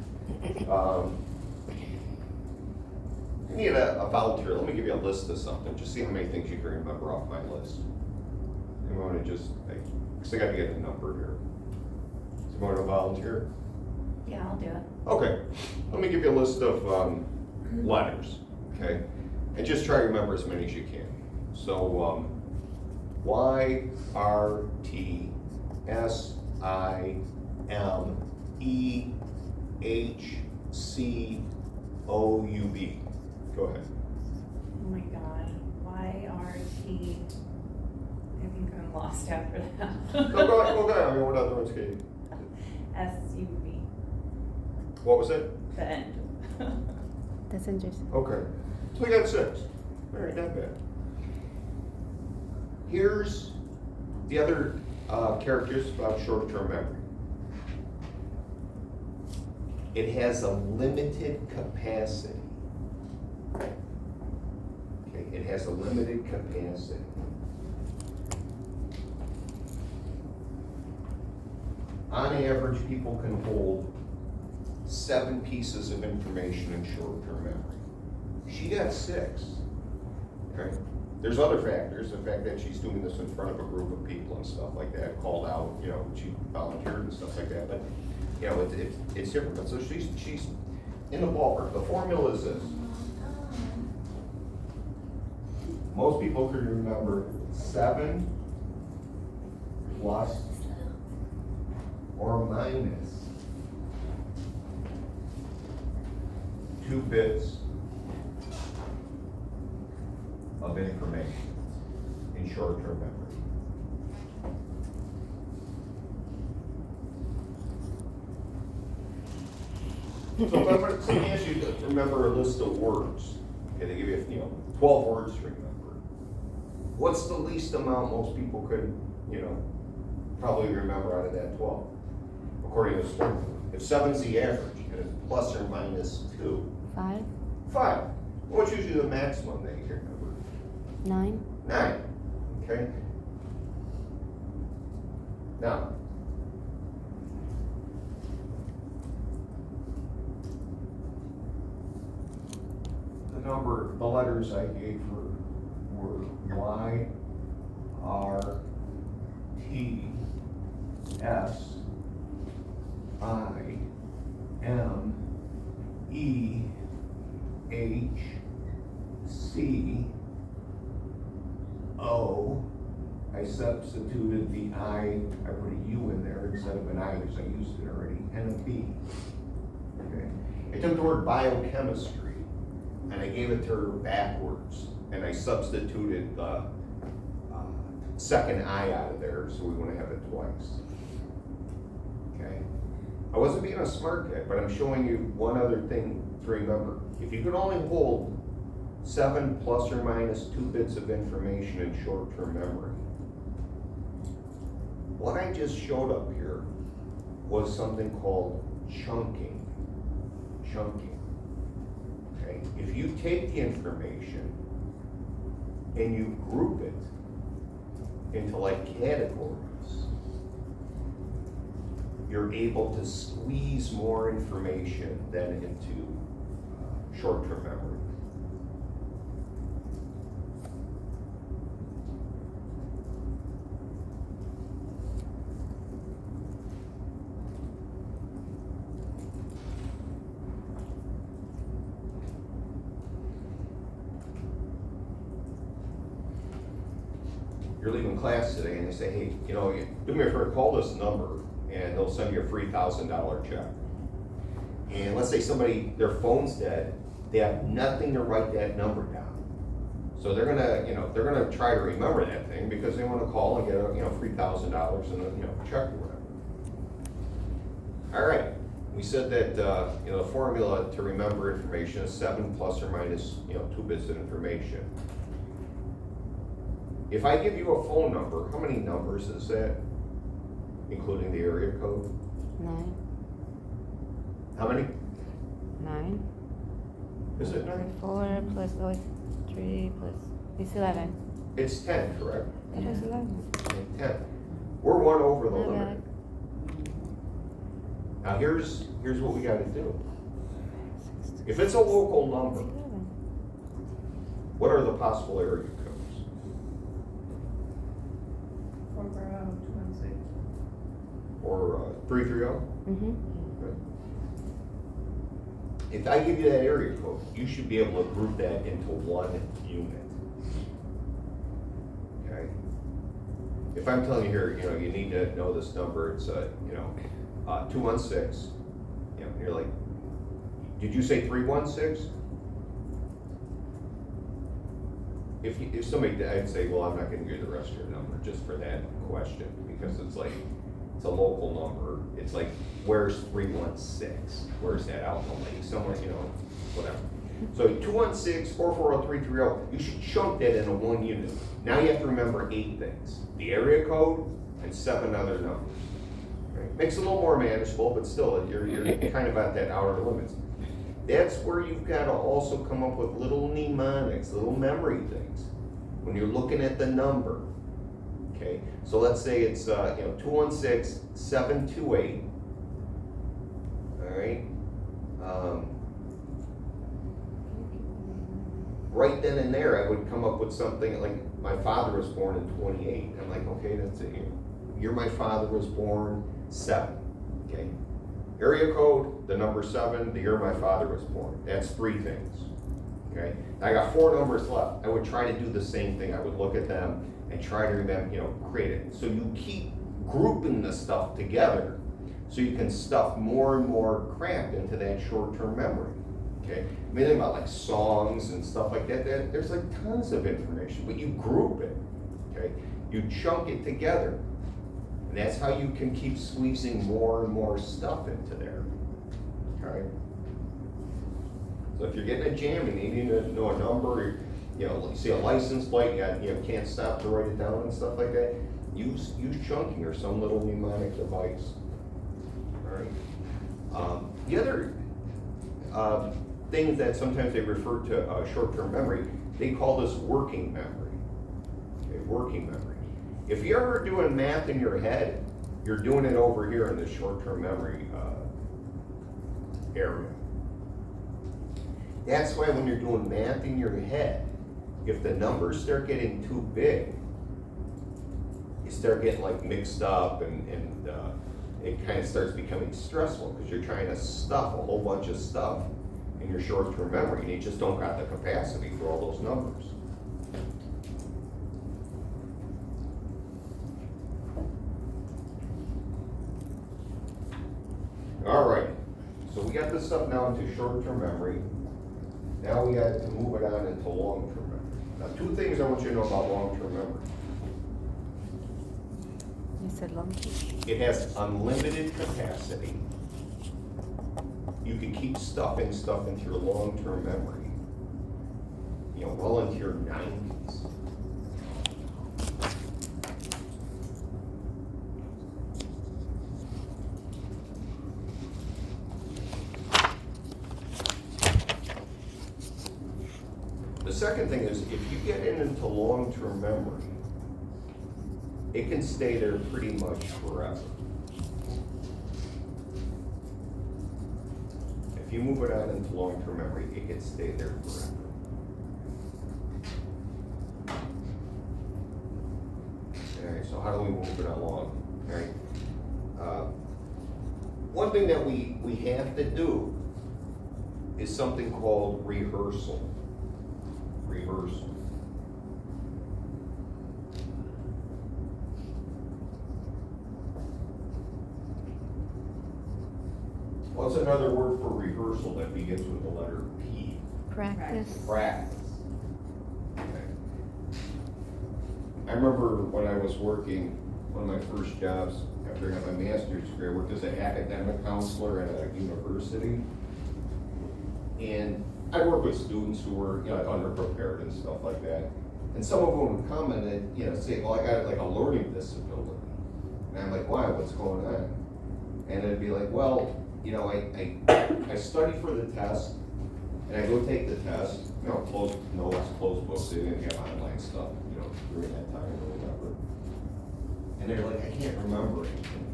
I need a volunteer. Let me give you a list of something. Just see how many things you can remember off my list. You want to just, because I got to get the number here. So you want to volunteer? Yeah, I'll do it. Okay. Let me give you a list of letters, okay? And just try to remember as many as you can. So, Y, R, T, S, I, M, E, H, C, O, U, B. Go ahead. Oh my God, Y-R-T, I think I'm lost after that. No, go ahead. I mean, what other ones can you? S-U-V, What was it? the end. That's interesting. Okay. So we got 6. All right, not bad. Here's the other characteristics about short-term memory. It has a limited capacity. Okay, it has a limited capacity. On average, people can hold 7 pieces of information in short-term memory. She got 6. Okay? There's other factors, the fact that she's doing this in front of a group of people and stuff like that, called out, she volunteered and stuff like that, but, it's different. But so she's in the ballpark. The formula is this. Most people can remember 7 plus or minus 2 bits of information in short-term memory. So if I'm going to ask you to remember a list of words, okay, they give you, 12 words to remember. What's the least amount most people could, probably remember out of that 12? According to this formula. If 7's the average, and it's plus or minus 2. 5, 5. What's usually the maximum that you can remember? 9, 9. Okay? Now, the letters I gave her were Y, R, T, S, I, M, E, H, C, O. I substituted the I put a U in there instead of an I because I used it already, and a B. Okay. I took the word biochemistry and I gave it to her backwards, and I substituted the second I out of there so we wouldn't have it twice. Okay. I wasn't being a smart guy, but I'm showing you one other thing to remember. If you could only hold 7 plus or minus 2 bits of information in short-term memory, what I just showed up here was something called chunking. Chunking. Okay? If you take the information and you group it into like categories, you're able to squeeze more information than into short-term memory. You're leaving class today and they say, hey, do me a favor, call this number and they'll send you a free $1,000 check. and let's say somebody, their phone's dead, they have nothing to write that number down. So they're gonna try to remember that thing because they wanna call and get a, $3,000 in a, check or whatever. All right, we said that, the formula to remember information is 7 plus or minus, 2 bits of information. If I give you a phone number, how many numbers is that, including the area code? 9. How many? 9. Is it 9? 4 plus 3 plus. It's 11. It's 10, correct? It was 11. 10. We're one over the My limit. bad. Now here's what we gotta do. If it's a local number, 11. what are the possible area codes? 44026. Or 330? Mm-hmm. If I give you that area code, you should be able to group that into one unit. Okay? If I'm telling you here, you need to know this number, it's 216. You're like, did you say 316? If somebody, I'd say, well, I'm not gonna give you the rest of your number just for that question, because it's like, it's a local number. It's like, where's 316? Where's that out in the lake? Somewhere, whatever. So 216-440-330, you should chunk that into one unit. Now you have to remember 8 things. The area code and 7 other numbers. Right? Makes it a little more manageable, but still, you're kind of at that outer limits. That's where you've got to also come up with little mnemonics, little memory things. When you're looking at the number, okay? So let's say it's 216-728. All right. Right then and there, I would come up with something like, my father was born in 28. I'm like, okay, that's it. Year my father was born 7. Okay. Area code, the number 7, the year my father was born. That's 3 things. Okay. Now I got 4 numbers left. I would try to do the same thing. I would look at them and try to remember, create it. So you keep grouping the stuff together so you can stuff more and more crap into that short-term memory. Okay. I mean, think about like songs and stuff like that. There's like tons of information, but you group it. Okay. You chunk it together. And that's how you can keep squeezing more and more stuff into there. Okay. So if you're getting a jam and you need to know a number, you see a license plate, you can't stop to write it down and stuff like that, use chunking or some little mnemonic device. All right. The other thing that sometimes they refer to short-term memory, they call this working memory. Okay, working memory. If you're ever doing math in your head, you're doing it over here in the short-term memory area. That's why when you're doing math in your head, if the numbers start getting too big, you start getting like mixed up and it kind of starts becoming stressful because you're trying to stuff a whole bunch of stuff in your short-term memory and you just don't got the capacity for all those numbers. All right, so we got this stuff now into short-term memory. Now we got to move it on into long-term memory. Now, 2 things I want you to know about long-term memory. You said long term. It has unlimited capacity. You can keep stuffing stuff into your long-term memory, well into your 90s. The second thing is, if you get into long-term memory, it can stay there pretty much forever. If you move it on into long-term memory, it can stay there forever. All right, so how do we move it along? All right. One thing that we have to do is something called rehearsal. Rehearsal. What's another word for rehearsal that begins with the letter P? Practice. Practice. Okay. I remember when I was working, one of my first jobs after I got my master's degree, I worked as an academic counselor at a university. And I worked with students who were, underprepared and stuff like that. And some of them would come and they'd, say, well, I got like a learning disability. And I'm like, why, what's going on? And it'd be like, well, I study for the test, and I go take the test, closed notes, closed books, they didn't have online stuff, during that time or whatever. And they're like, I can't remember anything.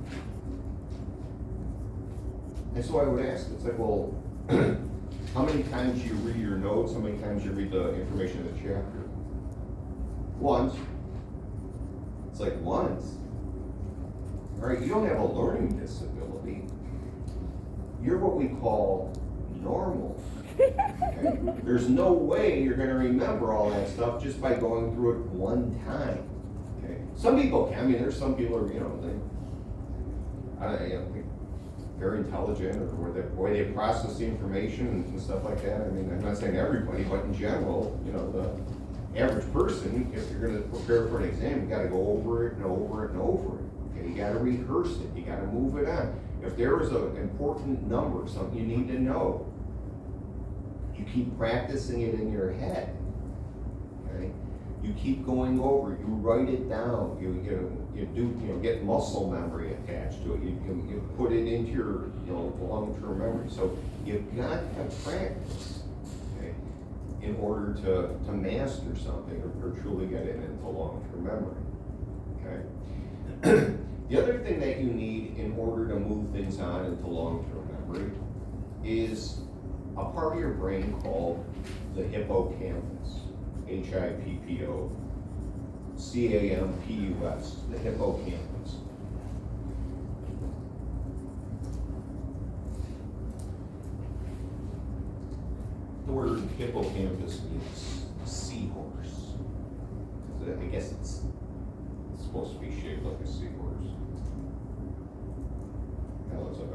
And so I would ask, it's like, well, how many times you read your notes, how many times you read the information in the chapter? Once. It's like, once? All right, you don't have a learning disability. You're what we call normal. Okay? There's no way you're gonna remember all that stuff just by going through it one time. Okay? Some people can. I mean, there's some people who they're intelligent, or the way they process the information and stuff like that. I mean, I'm not saying everybody, but in general, the average person, if you're gonna prepare for an exam, you gotta go over it and over it and over it. Okay, you gotta rehearse it, you gotta move it on. If there is an important number, something you need to know, you keep practicing it in your head. Okay? You keep going over it, you write it down, you get muscle memory attached to it, you put it into your long-term memory. So you've got to have practice, okay, in order to master something or truly get it into long-term memory. Okay? The other thing that you need in order to move things on into long-term memory is a part of your brain called the hippocampus. Hippo, campus, the hippocampus. The word hippocampus means seahorse. I guess it's supposed to be shaped like a seahorse. That looks like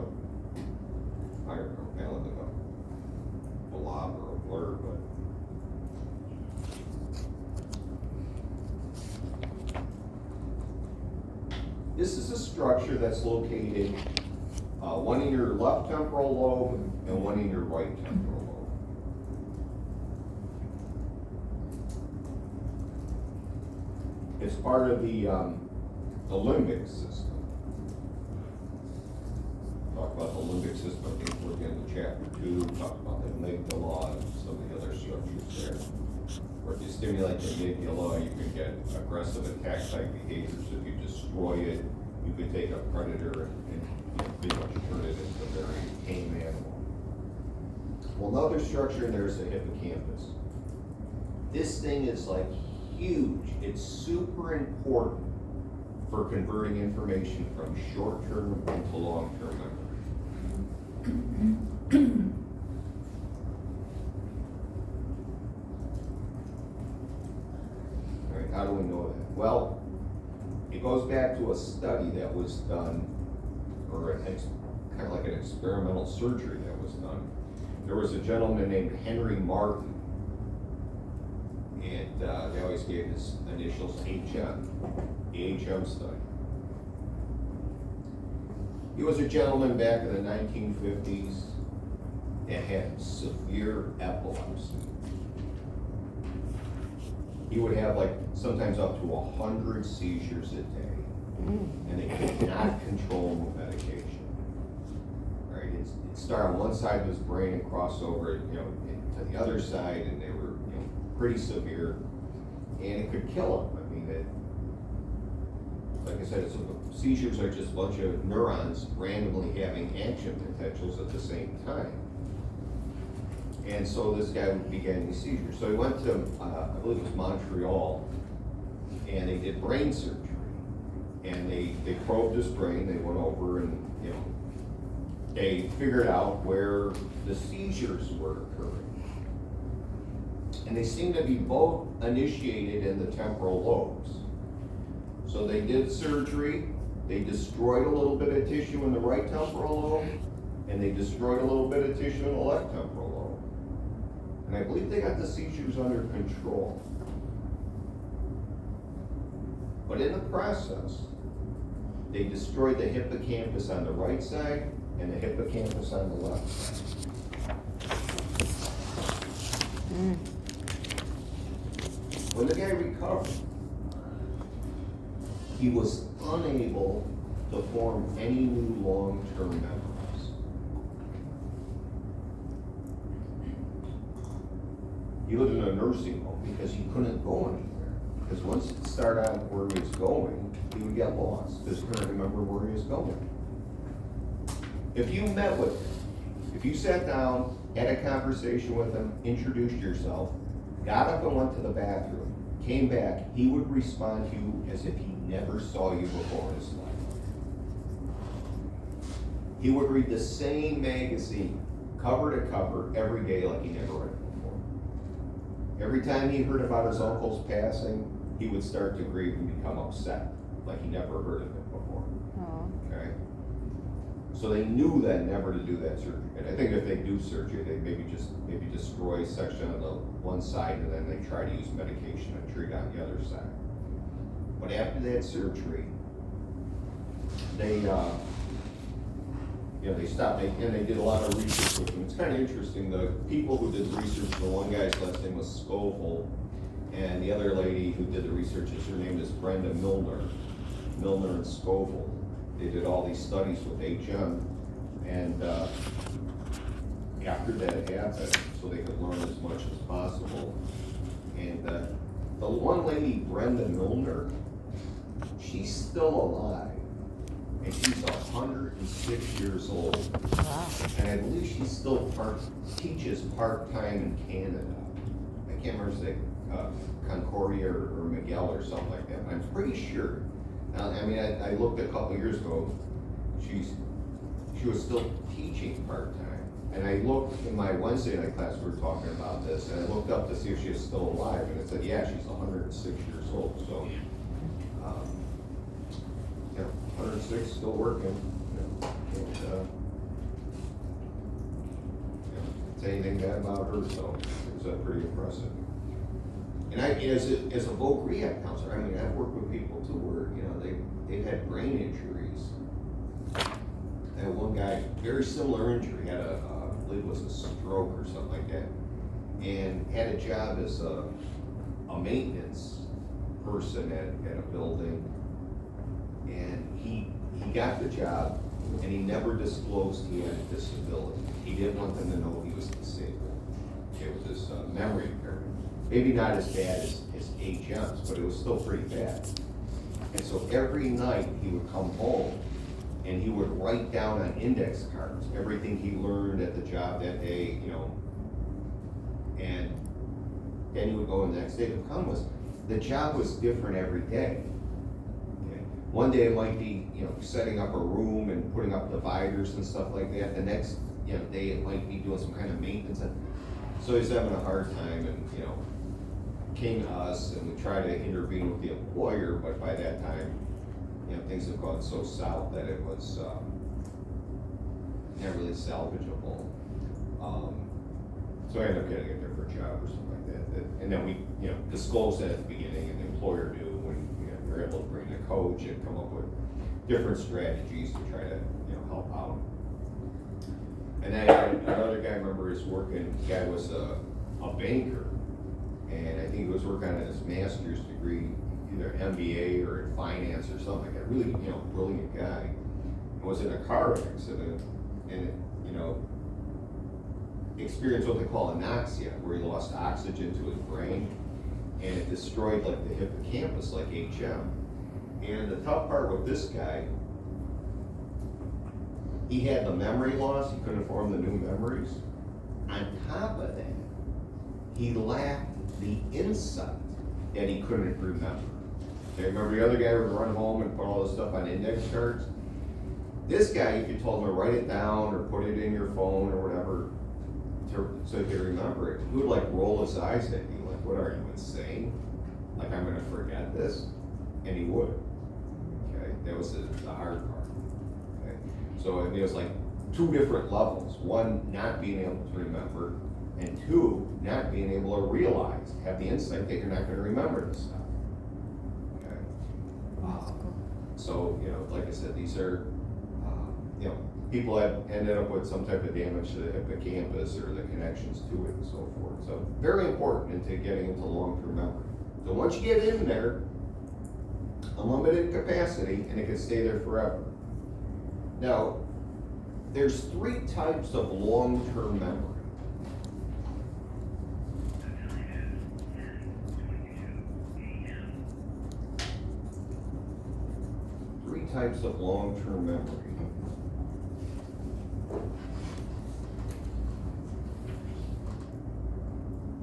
I don't know, that looks like a blob or a blur, but this is a structure that's located, one in your left temporal lobe and one in your right temporal lobe. It's part of the limbic system. Talk about the limbic system, I think we're getting to chapter 2, talk about the amygdala and some of the other structures there. Or if you stimulate the amygdala, you can get aggressive attack type behaviors. If you destroy it, you could take a predator and pretty much turn it into a very tame animal. Well, another structure in there is the hippocampus. This thing is like huge. It's super important for converting information from short-term into long-term memory. All right, how do we know that? Well, it goes back to a study that was done, or kind of like an experimental surgery that was done. There was a gentleman named Henry Martin, and they always gave his initials HM, the HM study. He was a gentleman back in the 1950s that had severe epilepsy. He would have sometimes up to 100 seizures a day, and they could not control the medication. All right, it started on one side of his brain and crossed over, to the other side, and they were, pretty severe, and it could kill him. I mean, like I said, seizures are just a bunch of neurons randomly having action potentials at the same time. And so this guy would be getting these seizures. So he went to, I believe it was Montreal, and they did brain surgery. And they probed his brain, they went over and, they figured out where the seizures were occurring. And they seemed to be both initiated in the temporal lobes. So they did surgery, they destroyed a little bit of tissue in the right temporal lobe, and they destroyed a little bit of tissue in the left temporal lobe. And I believe they got the seizures under control. But in the process, they destroyed the hippocampus on the right side and the hippocampus on the left side. Mm. When the guy recovered, he was unable to form any new long-term memories. He lived in a nursing home because he couldn't go anywhere. Because once it started out where he was going, he would get lost because he couldn't remember where he was going. If you met with him, if you sat down, had a conversation with him, introduced yourself, got up and went to the bathroom, came back, he would respond to you as if he never saw you before in his life. He would read the same magazine, cover to cover, every day like he never read it before. Every time he heard about his uncle's passing, he would start to grieve and become upset, like he never heard of it before. Oh. Okay? So they knew that never to do that surgery. And I think if they do surgery, they maybe destroy a section of the one side and then they try to use medication and treat on the other side. But after that surgery, they stopped, and they did a lot of research with him. It's kind of interesting, the people who did the research, the one guy's last name was Scoville, and the other lady who did the research, her name is Brenda Milner and Scoville. They did all these studies with HM, and after that happened, so they could learn as much as possible. And the one lady, Brenda Milner, she's still alive, and she's 106 years old. Wow. And I believe she still teaches part-time in Canada. I can't remember if it's Concordia or Miguel or something like that, but I'm pretty sure. I looked a couple years ago, she was still teaching part-time. And I looked in my Wednesday night class, we were talking about this, and I looked up to see if she was still alive, and it said, yeah, she's 106 years old, so. 106, still working. Can't say anything bad about her, so it was pretty impressive. And as a voc rehab counselor, I've worked with people too where, they've had brain injuries. I had one guy, very similar injury, had I believe it was a stroke or something like that, and had a job as a maintenance person at a building, and he got the job, and he never disclosed he had a disability. He didn't want them to know he was disabled. It was this memory impairment. Maybe not as bad as HM's, but it was still pretty bad. And so every night he would come home and he would write down on index cards everything he learned at the job that day, and then he would go the next day. The problem was the job was different every day. Okay? One day it might be, setting up a room and putting up dividers and stuff like that. The next day it might be doing some kind of maintenance. So he's having a hard time, and came to us, and we tried to intervene with the employer, but by that time, things have gone so south that it was not really salvageable. So I ended up getting a different job or something like that. And then we, disclosed that at the beginning, and the employer knew when we were able to bring a coach and come up with different strategies to try to, help out. And then another guy, I remember, the guy was a banker. And I think he was working on his master's degree, either MBA or in finance or something like that. Really, brilliant guy. He was in a car accident and, experienced what they call anoxia, where he lost oxygen to his brain, and it destroyed like the hippocampus, like HM. And the tough part with this guy, he had the memory loss, he couldn't form the new memories. On top of that, he lacked the insight that he couldn't remember. Okay, remember the other guy would run home and put all this stuff on index cards? This guy, if you told him to write it down or put it in your phone or whatever, so he could remember it, he would roll his eyes at you, like, what are you, insane? Like, I'm gonna forget this? And he would. Okay, that was the hard part. Okay, so it was like two different levels. One, not being able to remember, and two, not being able to realize, have the insight that you're not gonna remember this stuff. Okay? That's cool. So, like I said, these are, people have ended up with some type of damage to the hippocampus or the connections to it and so forth. So, very important into getting into long-term memory. So once you get in there, unlimited capacity, and it can stay there forever. Now, there's 3 types of long-term memory. Three types of long-term memory.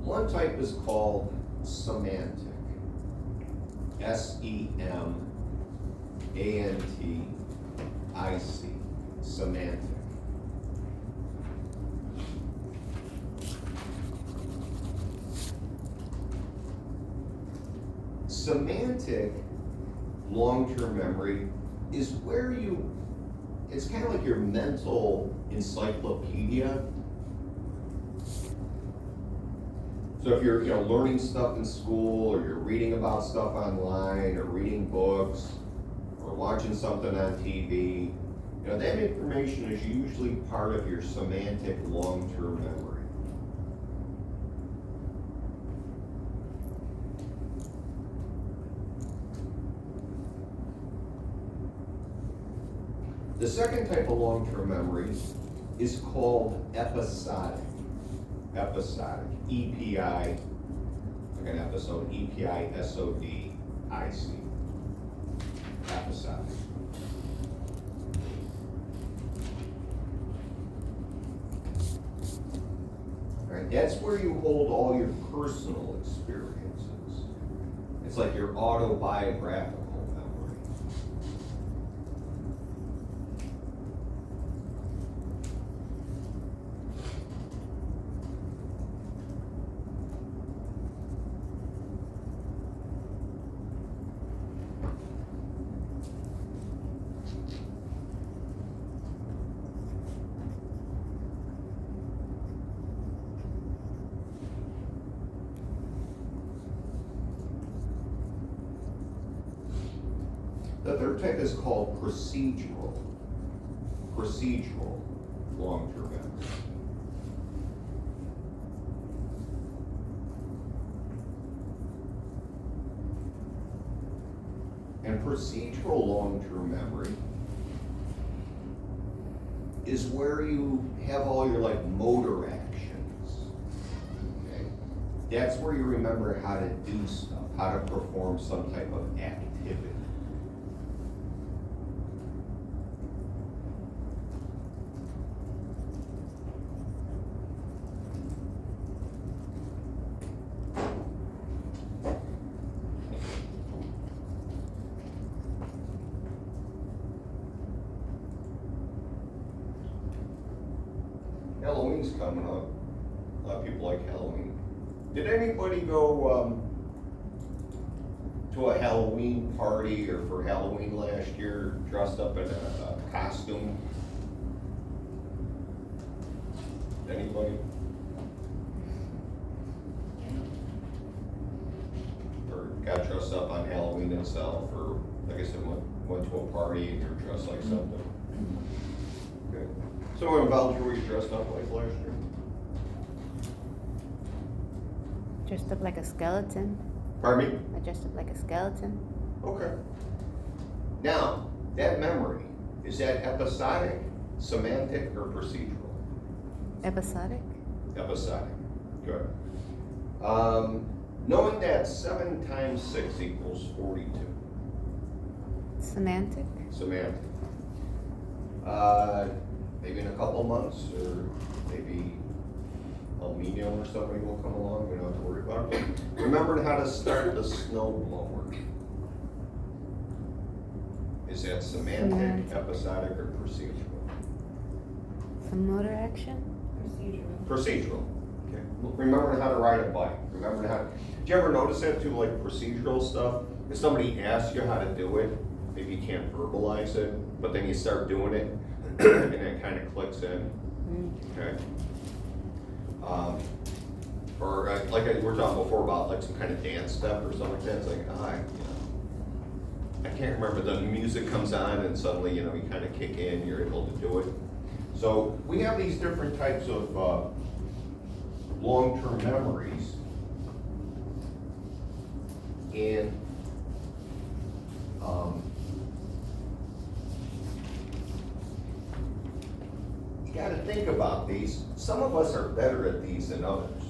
One type is called semantic. S-E-M-A-N-T-I-C. Semantic. Semantic long-term memory is where it's kind of like your mental encyclopedia. So if you're learning stuff in school, or you're reading about stuff online, or reading books, or watching something on TV, that information is usually part of your semantic long-term memory. The second type of long-term memory is called episodic. Episodic. E-P-I, like an episode, E-P-I-S-O-D-I-C. Episodic. All right, that's where you hold all your personal experiences. It's like your autobiographical memory. The third type is called procedural. Procedural long-term memory. And procedural long-term memory is where you have all your motor actions. Okay? That's where you remember how to do stuff, how to perform some type of activity. Halloween's coming up. A lot of people like Halloween. Did anybody go to a Halloween party or for Halloween last year dressed up in a costume? Anybody? Or got dressed up on Halloween itself, or like I said, went to a party and you're dressed like something? Okay. So in Belgium, were you dressed up like last year? Dressed up like a skeleton. Pardon me? I dressed up like a skeleton. Okay. Now, that memory, is that episodic, semantic, or procedural? Episodic. Episodic. Good. Knowing that 7 times 6 equals 42. Semantic. Semantic. Maybe in a couple of months, or maybe El Nino or somebody will come along, we don't have to worry about it. Remembering how to start the snow blower. Is that semantic, episodic, or procedural? Some motor action. Procedural. Procedural. Okay. Remembering how to ride a bike. Remembering how. Did you ever notice that too, like procedural stuff? If somebody asks you how to do it, maybe you can't verbalize it, but then you start doing it. and it kind of clicks in, Mm. okay? Or like we were talking before about like some kind of dance step or something like that, it's like, I can't remember, the music comes on and suddenly, you kind of kick in, you're able to do it. So we have these different types of long-term memories. And you gotta think about these. Some of us are better at these than others,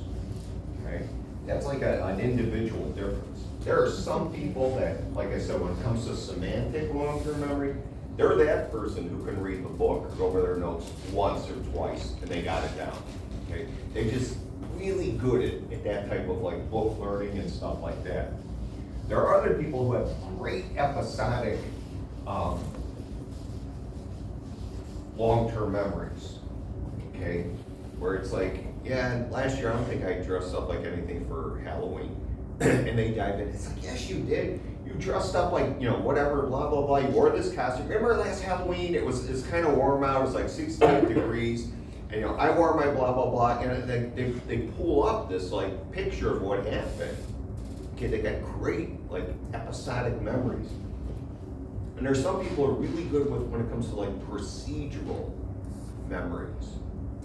okay? That's like an individual difference. There are some people that, like I said, when it comes to semantic long-term memory, they're that person who can read the book or go over their notes once or twice and they got it down, okay? They're just really good at that type of like book learning and stuff like that. There are other people who have great episodic long-term memories, okay? Where it's like, yeah, last year I don't think I dressed up like anything for Halloween. And they dive in, it's like, yes, you did. You dressed up like, whatever, blah, blah, blah. You wore this costume. Remember last Halloween, it's kind of warm out, it was like 68 degrees. And I wore my blah, blah, blah. And they pull up this like picture of what happened. Okay, they got great like episodic memories. And there's some people who are really good with when it comes to like procedural memories.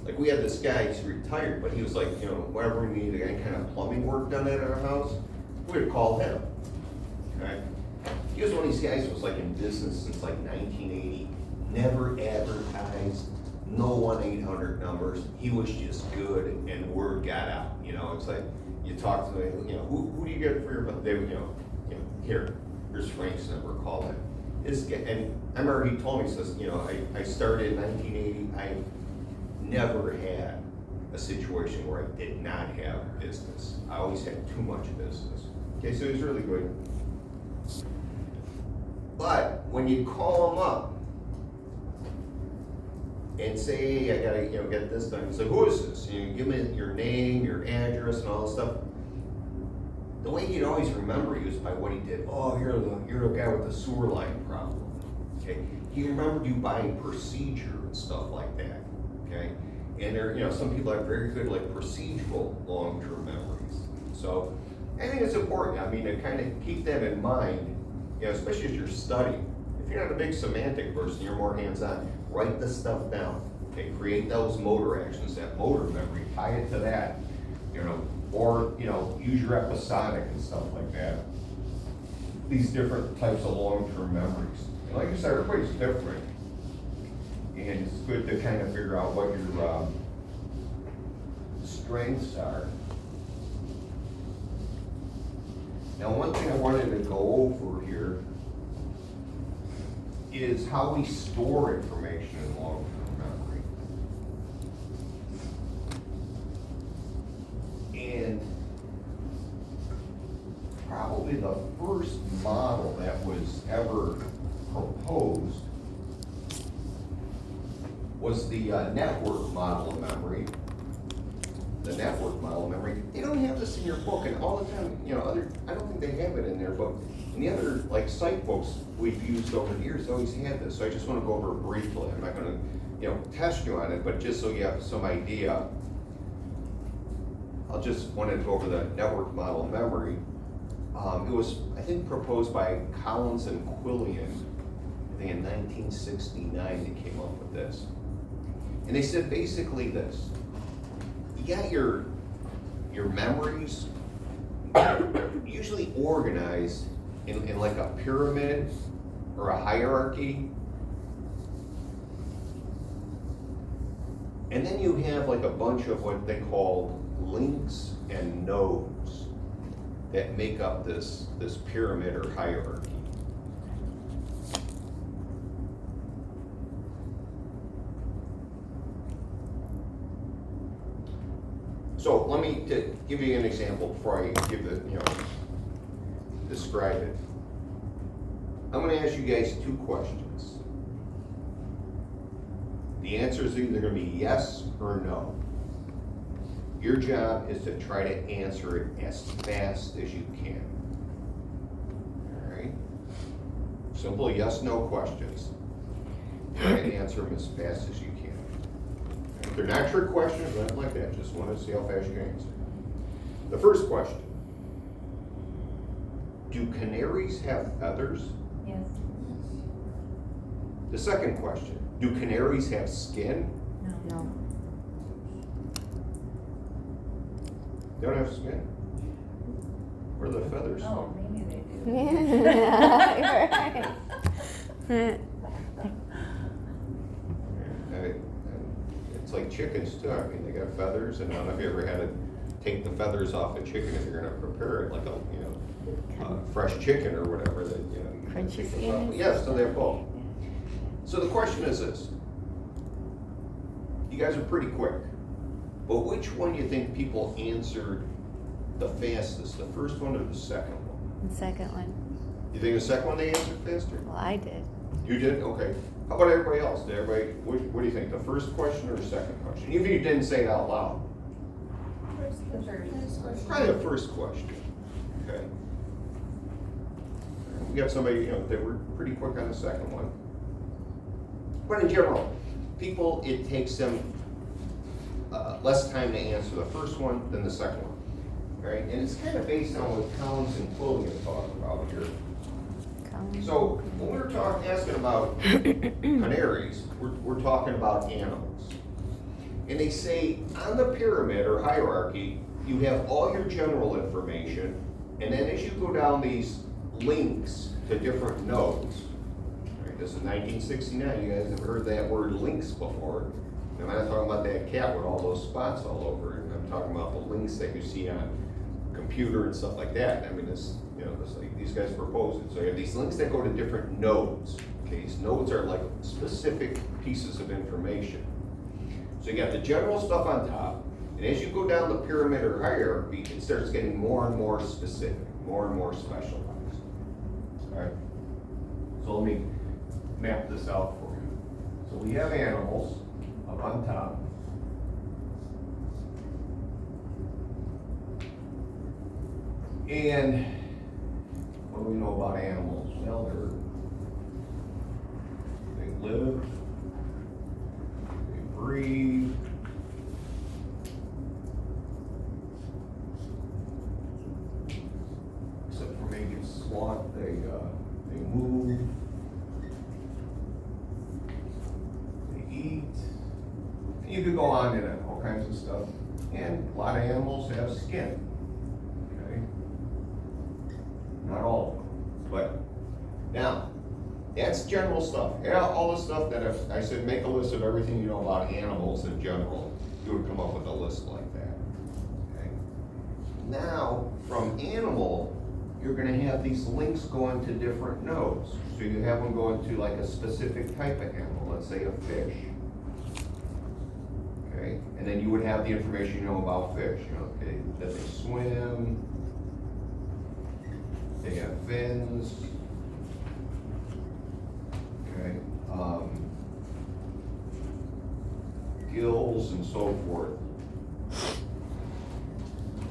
Like we had this guy, he's retired, but he was like, whenever we needed any kind of plumbing work done at our house, we would call him. Okay? He was one of these guys who was like in business since like 1980, never advertised, no 1-800 numbers. He was just good and word got out. It's like you talk to them, who do you get for your, they would, here's Frank's number, call him. And I remember he told me, he says, I started in 1980, I never had a situation where I did not have business. I always had too much business. Okay, so he's really good. But when you call him up and say, hey, I gotta get this done, he's like, who is this? You give me your name, your address, and all this stuff. The way he'd always remember you is by what he did. Oh, you're the guy with the sewer line problem. Okay, he remembered you by procedure and stuff like that. Okay, and there, some people have very good like procedural long-term memories. So I think it's important. I mean, to kind of keep that in mind, especially as you're studying. If you're not a big semantic person, you're more hands-on. Write the stuff down. Okay, create those motor actions, that motor memory, tie it to that. Or use your episodic and stuff like that. These different types of long-term memories. And like I said, everybody's different. And it's good to kind of figure out what your strengths are. Now, one thing I wanted to go over here is how we store information in long-term memory. And probably the first model that was ever proposed was the network model of memory. The network model of memory. They don't have this in your book, and all the time, I don't think they have it in their book. And the other, like, site books we've used over the years always had this, so I just want to go over it briefly. I'm not going to, test you on it, but just so you have some idea, I'll just want to go over the network model of memory. It was, I think, proposed by Collins and Quillian, I think in 1969 they came up with this. And they said basically this: you got your memories usually organized in like a pyramid or a hierarchy. And then you have like a bunch of what they call links and nodes that make up this pyramid or hierarchy. So let me give you an example before I give it, describe it. I'm going to ask you guys two questions. The answer is either going to be yes or no. Your job is to try to answer it as fast as you can. All right? Simple yes/no questions. try to answer them as fast as you can. If they're not trick questions, nothing like that, just want to see how fast you can answer. The first question. Do canaries have feathers? Yes. The second question. Do canaries have skin? No. No. They don't have skin? Where are the feathers? Oh, maybe they do. You're right. It's like chickens too. I mean, they got feathers, and I don't know if you ever had to take the feathers off a chicken if you're gonna prepare it like a, fresh chicken or whatever that, you gotta Crunchy take those skin. off. Yes, so they have both. So the question is this. You guys are pretty quick, but which one do you think people answered the fastest, the first one or the second one? The second one. You think the second one they answered faster? Well, I did. You did? Okay. How about everybody else? Did everybody, what do you think, the first question or the second question? Even if you didn't say it out loud. The first. Probably the first question. Okay. We got somebody, that were pretty quick on the second one. But in general, people, it takes them less time to answer the first one than the second one. Right? And it's kind of based on what Collins and Quillian are talking about here. So when we're asking about canaries, we're talking about animals. And they say on the pyramid or hierarchy, you have all your general information, and then as you go down these links to different nodes, right, this is 1969, you guys have heard that word links before. And I'm not talking about that cat with all those spots all over it. I'm talking about the links that you see on computer and stuff like that. I mean, this, like these guys propose it. So you have these links that go to different nodes. Okay, these nodes are like specific pieces of information. So you got the general stuff on top, and as you go down the pyramid or hierarchy, it starts getting more and more specific, more and more specialized. All right. So let me map this out for you. So we have animals up on top. And what do we know about animals? Well, they live, they breathe, except for maybe a sloth, they move, they eat. You could go on in it, all kinds of stuff. And a lot of animals have skin. Not all of them, but now, that's general stuff. Yeah, all the stuff that if I said make a list of everything you know about animals in general, you would come up with a list like that. Okay. Now, from animal, you're gonna have these links going to different nodes. So you have them going to like a specific type of animal, let's say a fish. Okay, and then you would have the information you know about fish, okay, that they swim, they have fins, okay, gills and so forth.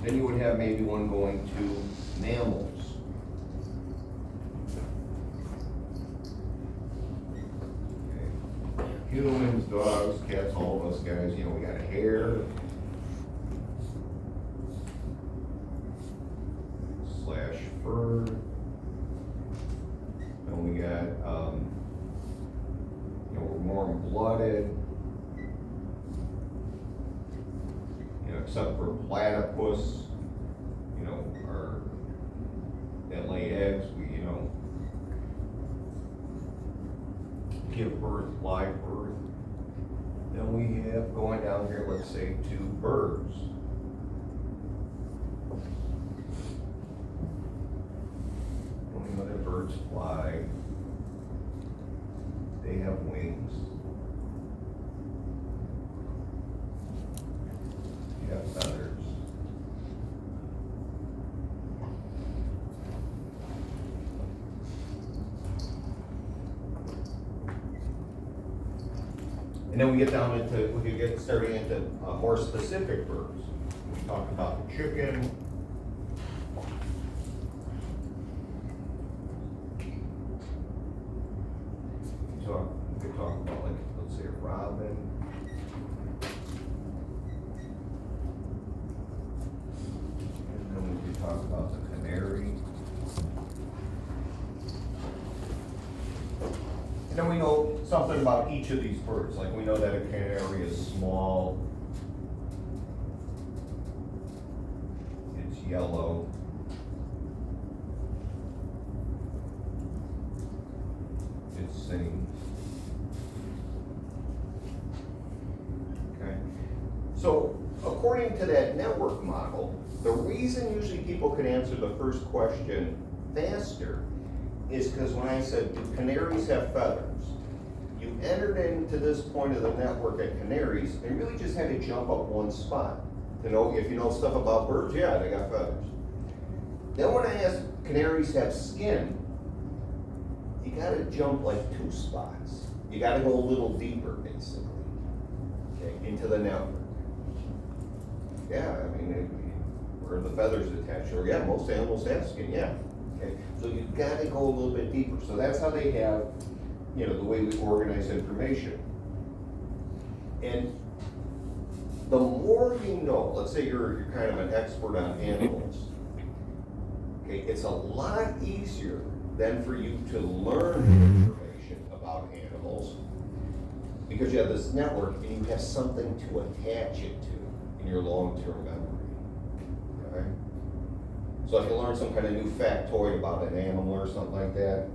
Then you would have maybe one going to mammals. Okay. Humans, dogs, cats, all of us guys, we got a hair, / fur. And we got, we're warm-blooded. Except for platypus, or that lay eggs, we, give birth, live birth. Then we have going down here, let's say, to birds. That birds fly, they have wings, they have feathers. And then we get down into, we could get starting into more specific birds. We talked about the chicken. We could talk about like something about each of these birds, like we know that a canary is small, it's yellow. It sings. Okay. So according to that network model, the reason usually people can answer the first question faster is because when I said, do canaries have feathers? You entered into this point of the network at canaries and really just had to jump up one spot to know if you know stuff about birds. Yeah, they got feathers. Then when I asked canaries have skin, you gotta jump like 2 spots. You gotta go a little deeper, basically, okay, into the network. Yeah, I mean, where are the feathers attached? Or yeah, most animals have skin, yeah. Okay, so you gotta go a little bit deeper. So that's how they have, you know, the way we organize information. And the more you know, let's say you're kind of an expert on animals, okay, it's a lot easier than for you to learn information about animals because you have this network and you have something to attach it to in your long-term memory, okay? So if you learn some kind of new factoid about an animal or something like that,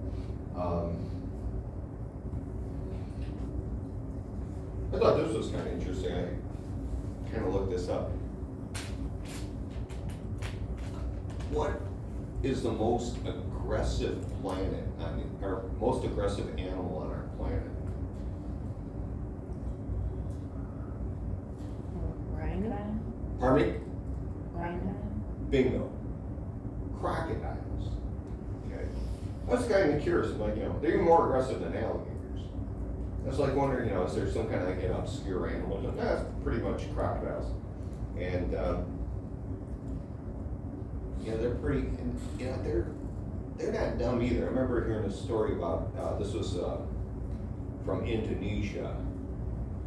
I thought this was kind of interesting. I kind of looked this up. What is the most aggressive planet or most aggressive animal on our planet? Rhino? Pardon me? Rhino? Bingo. Crocodiles. Okay. I was kind of curious, like, you know, they're even more aggressive than alligators. I was like wondering, you know, is there some kind of like an obscure animal? Like, no, it's pretty much crocodiles. And, you know, they're pretty, and, you know, they're not dumb either. I remember hearing a story about, this was from Indonesia,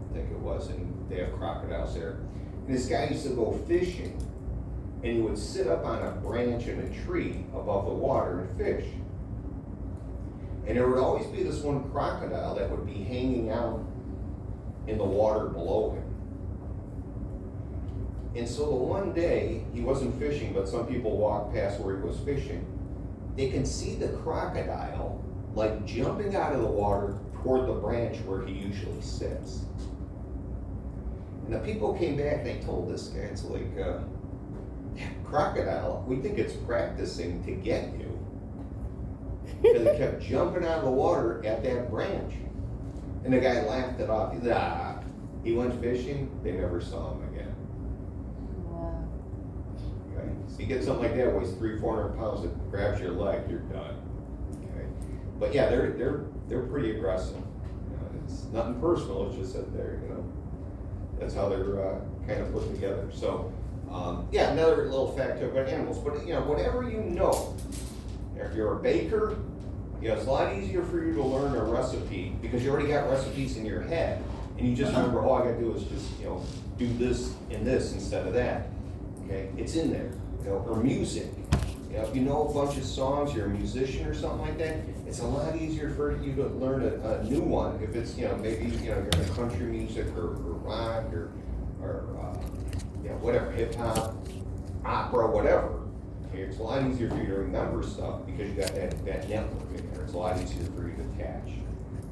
I think it was, and they have crocodiles there. And this guy used to go fishing, and he would sit up on a branch in a tree above the water and fish. And there would always be this one crocodile that would be hanging out in the water below him. And so the one day, he wasn't fishing, but some people walked past where he was fishing. They can see the crocodile like jumping out of the water toward the branch where he usually sits. And the people came back, they told this guy, it's like, crocodile, we think it's practicing to get you. Because it kept jumping out of the water at that branch. And the guy laughed it off. He said, he went fishing, they never saw him again. Wow. Okay? So you get something like that, weighs 300-400 pounds, it grabs your leg, you're done. Okay? But yeah, they're pretty aggressive. You know, it's nothing personal, it's just that they're, you know, that's how they're kind of put together. So, yeah, another little fact about animals. But, you know, whatever you know, if you're a baker, you know, it's a lot easier for you to learn a recipe because you already got recipes in your head. And you just remember, all I gotta do is just, you know, do this and this instead of that. Okay, it's in there. You know, or music. You know, if you know a bunch of songs, you're a musician or something like that, it's a lot easier for you to learn a new one. If it's, you know, maybe, you know, you're in country music or rock or you know, whatever, hip hop, opera, whatever. Okay, it's a lot easier for you to remember stuff because you got that network in there. It's a lot easier for you to attach.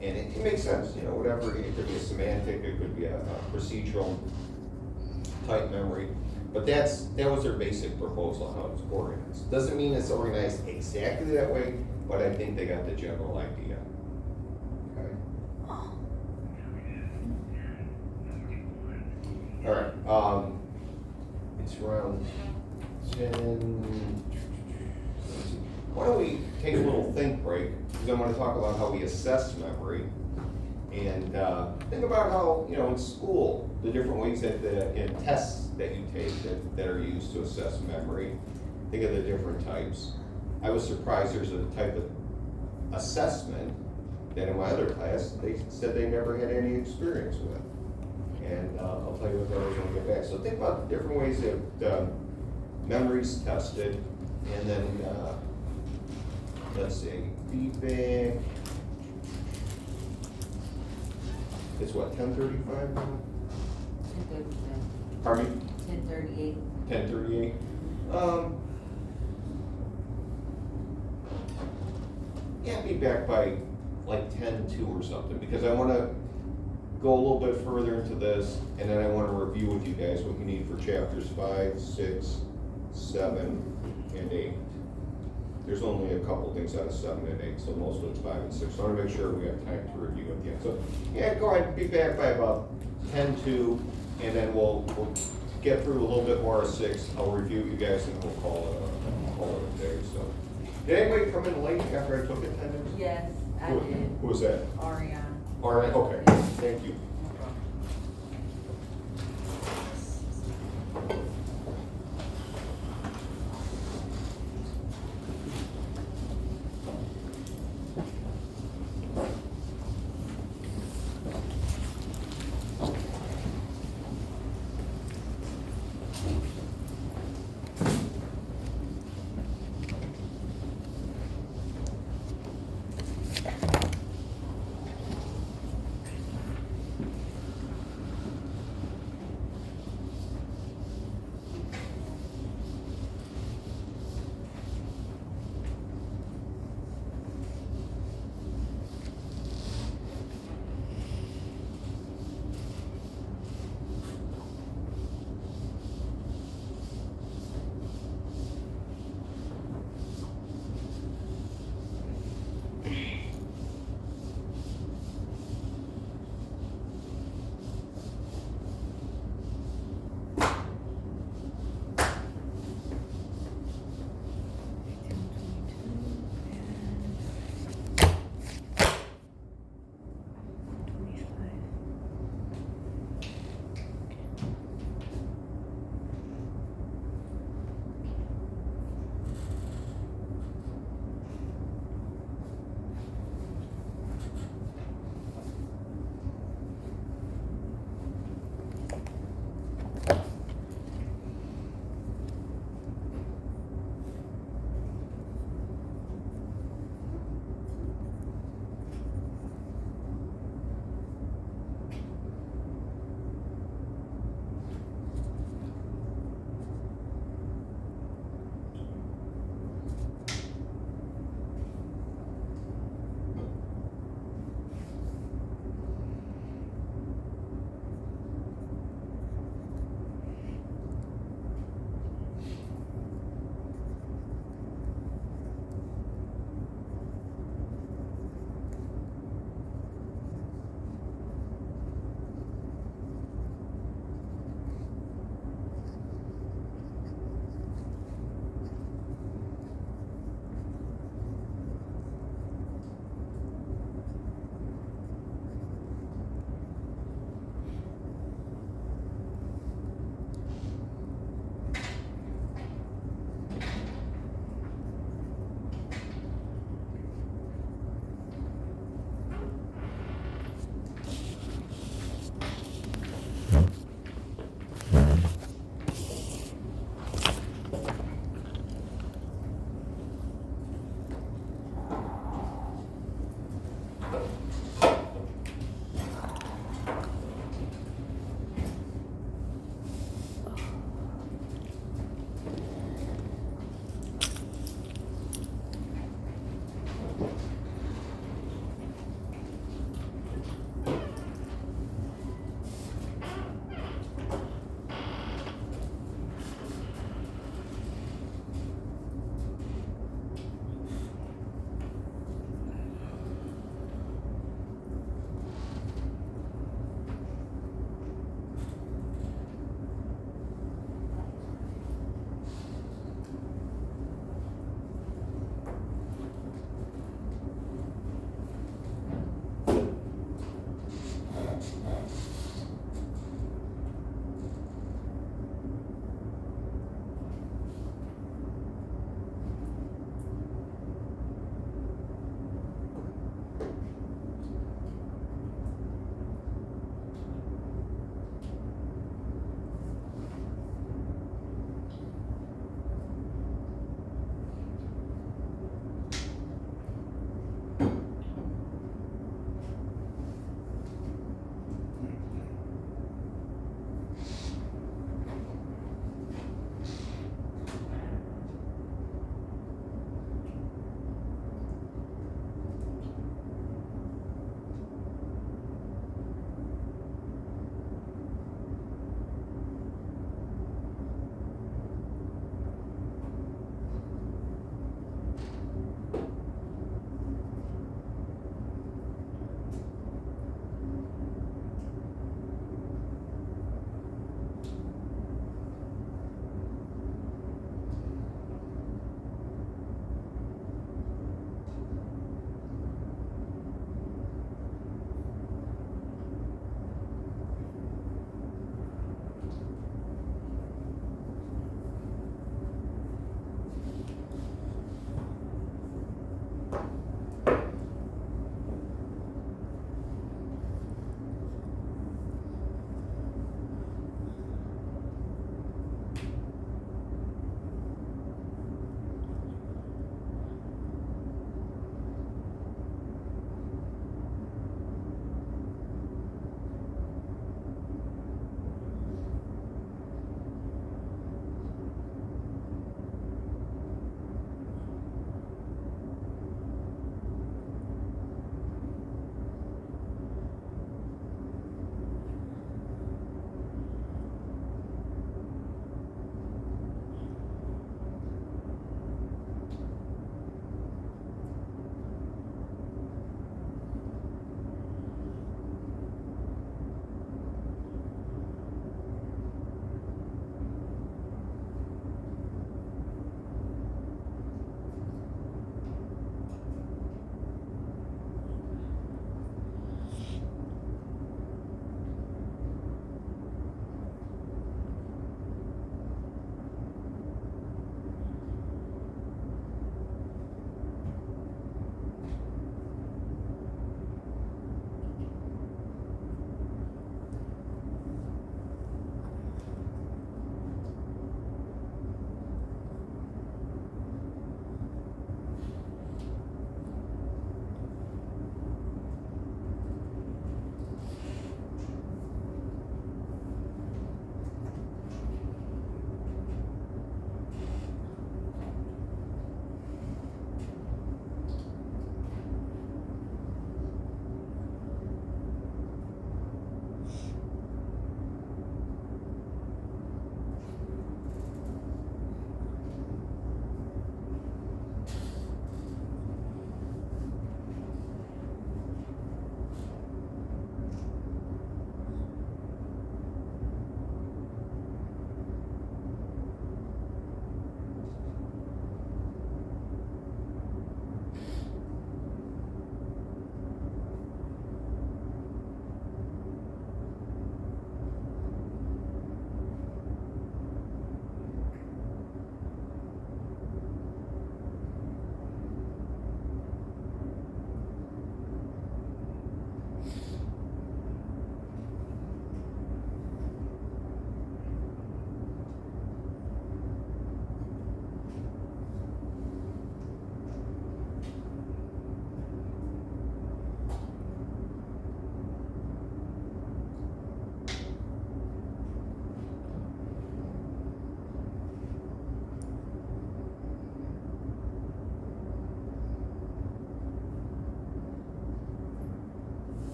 And it makes sense, you know, whatever, it could be a semantic, it could be a procedural type memory. But that was their basic proposal on how it's organized. Doesn't mean it's organized exactly that way, but I think they got the general idea. Okay. All right. It's around 10. Why don't we take a little think break? Because I want to talk about how we assess memory, and think about how, you know, in school, the different ways that in tests that you take that are used to assess memory. Think of the different types. I was surprised there's a type of assessment that in my other class, they said they never had any experience with. And I'll tell you what those when we get back. So think about the different ways that memory's tested, and then let's see, feedback. It's what, 10:35 now? 10:37, Pardon me? 10:38. 10:38? Yeah, be back by like 10:02 or something, because I wanna go a little bit further into this, and then I wanna review with you guys what you need for chapters 5, 6, 7, and 8. There's only a couple things out of 7 and 8, so most of it's 5 and 6, so I wanna make sure we have time to review at the end. So, yeah, go ahead, be back by about 10:02, and then we'll get through a little bit more of 6, I'll review you guys, and we'll call it a day, so. Did anybody come in late after I took attendance? Yes, I Who- did. Who was that? Ariana. All right, okay, thank you. No problem.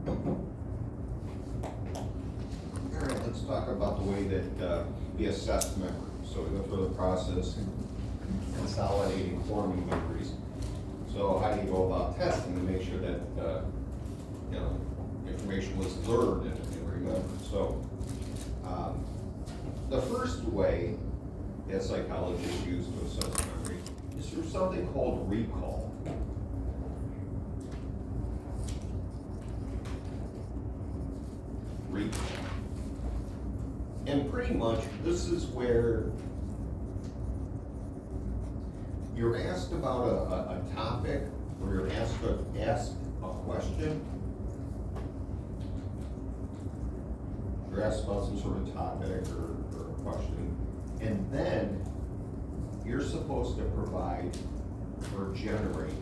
All right, let's talk about the way that we assess memory. So we go through the process consolidating, forming memories. So how do you go about testing to make sure that, information was learned and remembered? So, the first way that psychologists use to assess memory is through something called recall. Recall. And pretty much, this is where you're asked about a topic, or you're asked a question. You're asked about some sort of topic or a question, and then you're supposed to provide or generate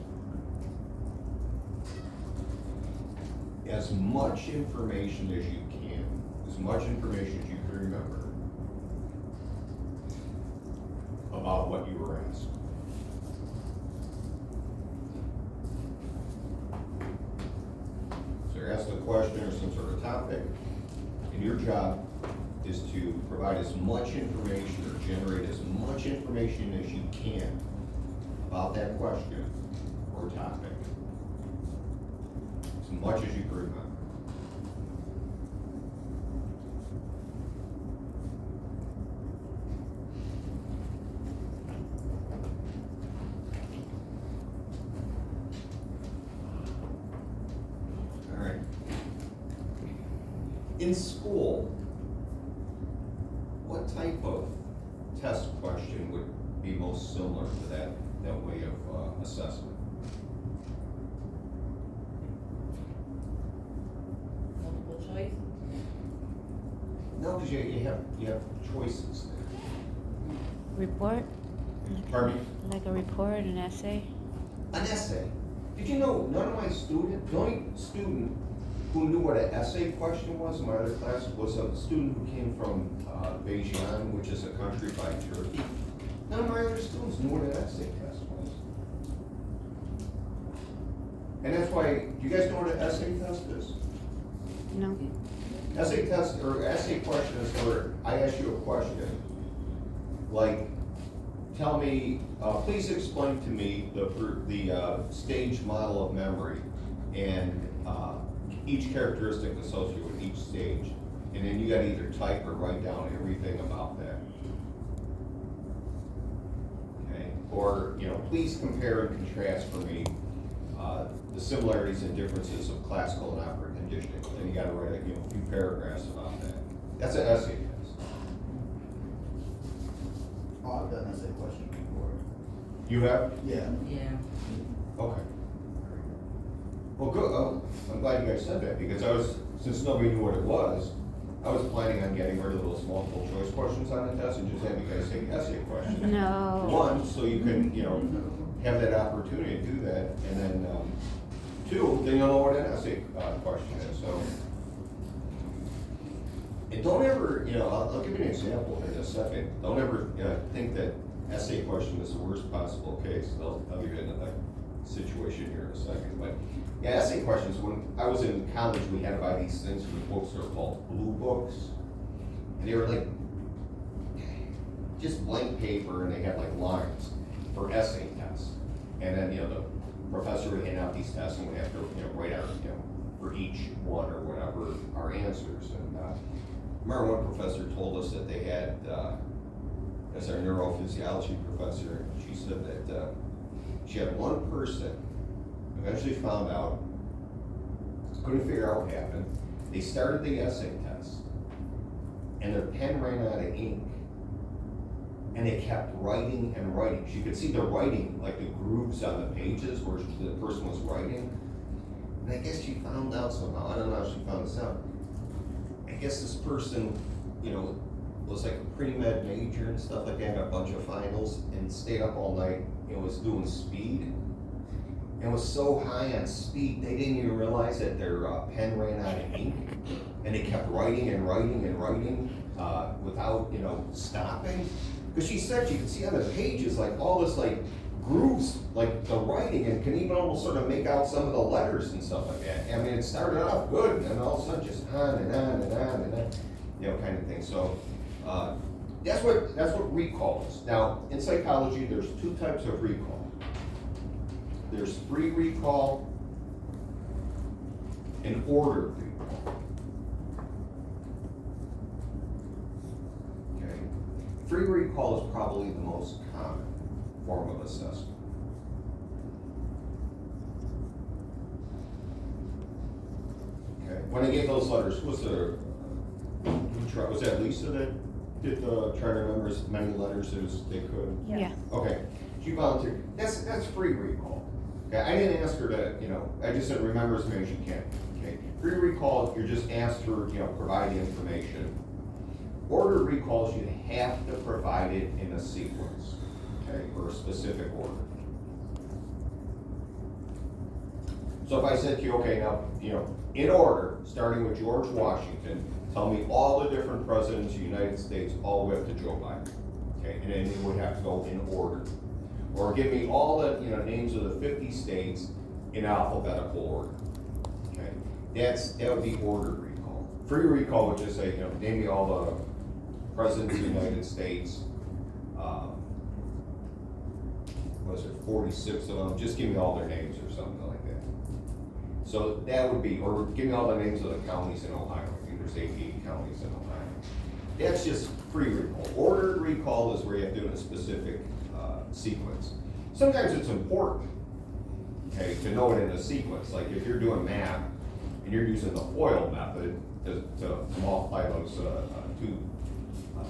as much information as you can, as much information as you can remember about what you were asked. So you're asked a question or some sort of topic, and your job is to provide as much information or generate as much information as you can about that question or topic. As much as you can remember. All right. In school, what type of test question would be most similar to that way of assessment? Multiple choice? No, because you have choices there. Report? Pardon me? Like a report, an essay? An essay. Did you know none of my students, the only student who knew what an essay question was in my other class was a student who came from Beijing, which is a country by Turkey. None of my other students knew what an essay test was. And that's why, do you guys know what an essay test is? No? Essay test, or essay question is where I ask you a question, like, tell me, please explain to me the stage model of memory and each characteristic associated with each stage. And then you gotta either type or write down everything about that. Okay, or, please compare and contrast for me the similarities and differences of classical and opera conditioning. Then you gotta write a few paragraphs about that. That's an essay test. Oh, I've done essay question before. You have? Yeah. Yeah. Okay. Well, good. I'm glad you guys said that, because since nobody knew what it was, I was planning on getting rid of those multiple choice questions on the test and just have you guys take essay questions. No. One, so you can, have that opportunity to do that, and then, two, then you'll know what an essay question is, so. And don't ever, I'll give you an example in a second. Don't ever think that essay question is the worst possible case. I'll give you another situation here in a second, but yeah, essay questions, when I was in college, we had to buy these things from the books that are called blue books. And they were like, just blank paper, and they had like lines for essay tests. And then, the professor would hand out these tests, and we have to, write out, for each one or whatever, our answers. And I remember one professor told us that they had, as our neurophysiology professor, she said that she had one person eventually found out, couldn't figure out what happened. They started the essay test, and their pen ran out of ink, and they kept writing and writing. She could see the writing, like the grooves on the pages where the person was writing. And I guess she found out somehow. I don't know how she found this out. I guess this person, was like a pre-med major and stuff like that, had a bunch of finals, and stayed up all night, was doing speed. And was so high on speed, they didn't even realize that their pen ran out of ink. And they kept writing and writing and writing without, stopping. Because she said you could see on the pages, like all this like grooves like the writing and can even almost sort of make out some of the letters and stuff like that. I mean, it started off good and then all of a sudden just on and on and on and on, you know, kind of thing. So, that's what recall is. Now, in psychology, there's two types of recall. There's free recall and ordered recall. Okay. Free recall is probably the most common form of assessment. Okay. When I gave those letters, was that Lisa that did try to remember as many letters as they could? Yeah. Okay, she volunteered. That's free recall. Okay, I didn't ask her to, you know, I just said remember as many as you can. Okay, free recall, you're just asked for, you know, provide the information. Ordered recalls, you have to provide it in a sequence, okay, or a specific order. So if I said to you, okay, now, you know, in order, starting with George Washington, tell me all the different presidents of the United States, all the way up to Joe Biden, okay, and then it would have to go in order. Or give me all the, you know, names of the 50 states in alphabetical order, okay? That would be ordered recall. Free recall would just say, you know, name me all the presidents of the United States, what is it, 46 of them, just give me all their names or something like that. So that would be, or give me all the names of the counties in Ohio. I think there's 80 counties in Ohio. That's just free recall. Ordered recall is where you have to do it in a specific sequence. Sometimes it's important, okay, to know it in a sequence. Like if you're doing math and you're using the FOIL method to multiply those two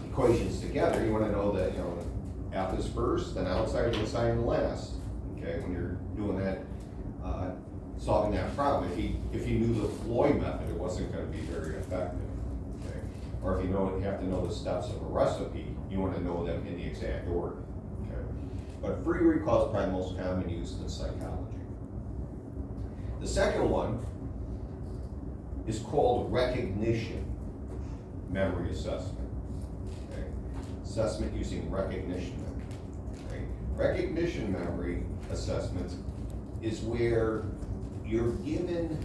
equations together, you want to know that, you know, F is first, then outside and inside last. Okay, when you're doing that, solving that problem. If you knew the Floyd method, it wasn't going to be very effective. Okay, or if you have to know the steps of a recipe, you want to know them in the exact order. Okay, but free recall is probably the most common used in psychology. The second one is called recognition memory assessment. Okay, assessment using recognition memory. Okay, recognition memory assessment is where you're given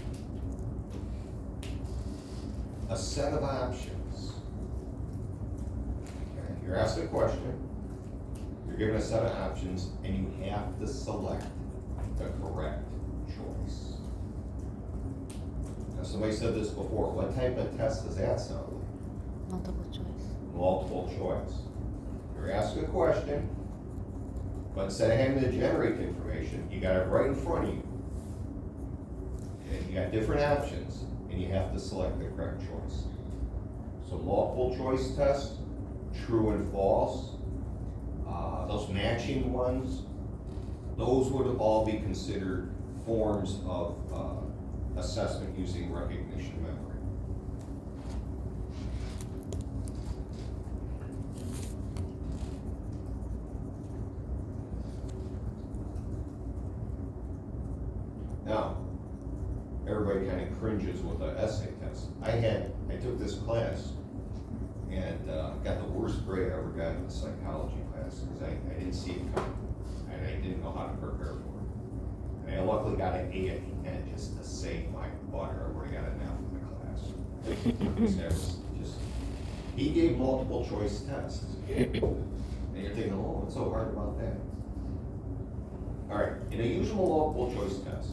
a set of options. Okay, you're asked a question, you're given a set of options, and you have to select the correct choice. Now, somebody said this before, what type of test does that sound like? Multiple choice. Multiple choice. You're asked a question, but instead of having to generate the information, you got it right in front of you. Okay, you got different options, and you have to select the correct choice. So multiple choice test, true and false, those matching ones, those would all be considered forms of assessment using recognition memory. Now, everybody kind of cringes with an essay test. I took this class and got the worst grade I ever got in the psychology class because I didn't see it coming and I didn't know how to prepare for it. And I luckily got an A at the end just to save my butter. I already got an F in the class. That was just, he gave multiple choice tests. And you're thinking, oh, what's so hard about that? All right, in a usual multiple choice test,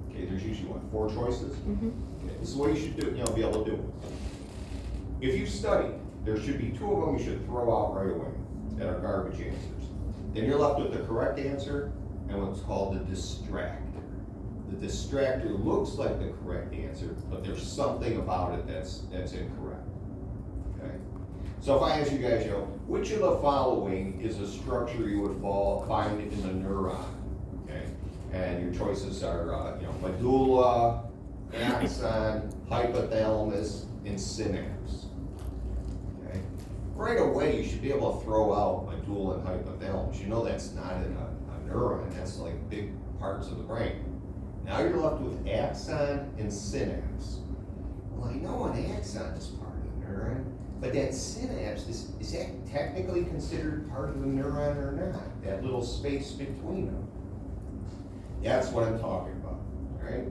okay, there's usually what, 4 choices? Okay, this is what you should do, you know, be able to do. If you study, there should be 2 of them you should throw out right away that are garbage answers. Then you're left with the correct answer and what's called the distractor. The distractor looks like the correct answer, but there's something about it that's incorrect. Okay? So if I ask you guys, you know, which of the following is a structure you would find in a neuron? Okay, and your choices are, you know, medulla, axon, hypothalamus, and synapse. Okay, right away you should be able to throw out medulla and hypothalamus. You know that's not in a neuron. That's like big parts of the brain. Now you're left with axon and synapse. Well, I know an axon is part of the neuron. But that synapse, is that technically considered part of the neuron or not? That little space between them? That's what I'm talking about, right?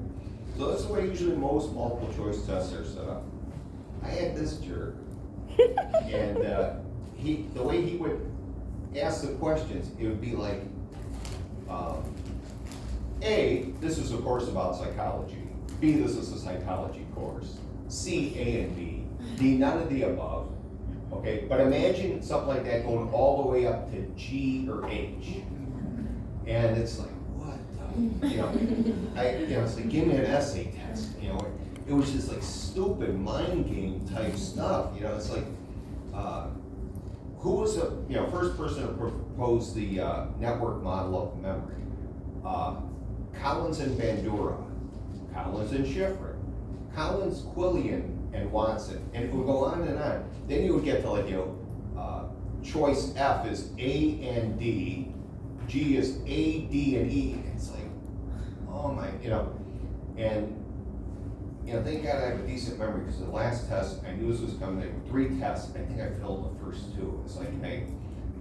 So that's the way usually most multiple choice tests are set up. I had this jerk, and the way he would ask the questions, it would be like, A, this is a course about psychology. B, this is a psychology course. C, A and B. D, none of the above. Okay, but imagine something like that going all the way up to G or H. And it's like, what the, it's like, give me an essay test, It was just like stupid mind game type stuff, it's like, who was the, first person to propose the network model of memory? Collins and Bandura, Collins and Schifrin, Collins, Quillian, and Watson, and it would go on and on. Then you would get to choice F is A and D, G is A, D, and E. It's like, oh my, and thank God I have a decent memory because the last test, I knew this was coming. There were 3 tests. I think I failed the first 2. It's like, hey,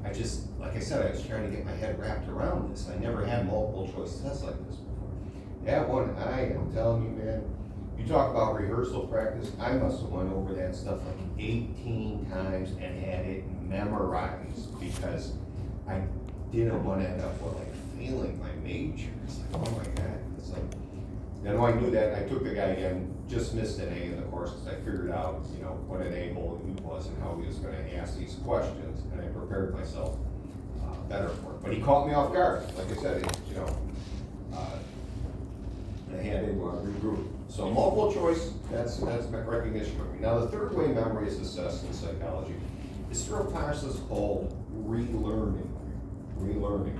I just, like I said, I was trying to get my head wrapped around this. I never had multiple choice tests like this before. That one, I am telling you, man, you talk about rehearsal practice, I must have went over that stuff like 18 times and had it memorized because I didn't want to end up with failing my major. It's like, oh my God. It's like, then I knew that, I took the guy again, just missed an A in the course because I figured out, what an A-hole he was and how he was going to ask these questions, and I prepared myself better for it. But he caught me off guard. Like I said, I had to regroup. So multiple choice, that's recognition memory. Now the third way memory is assessed in psychology is through a process called relearning. Relearning.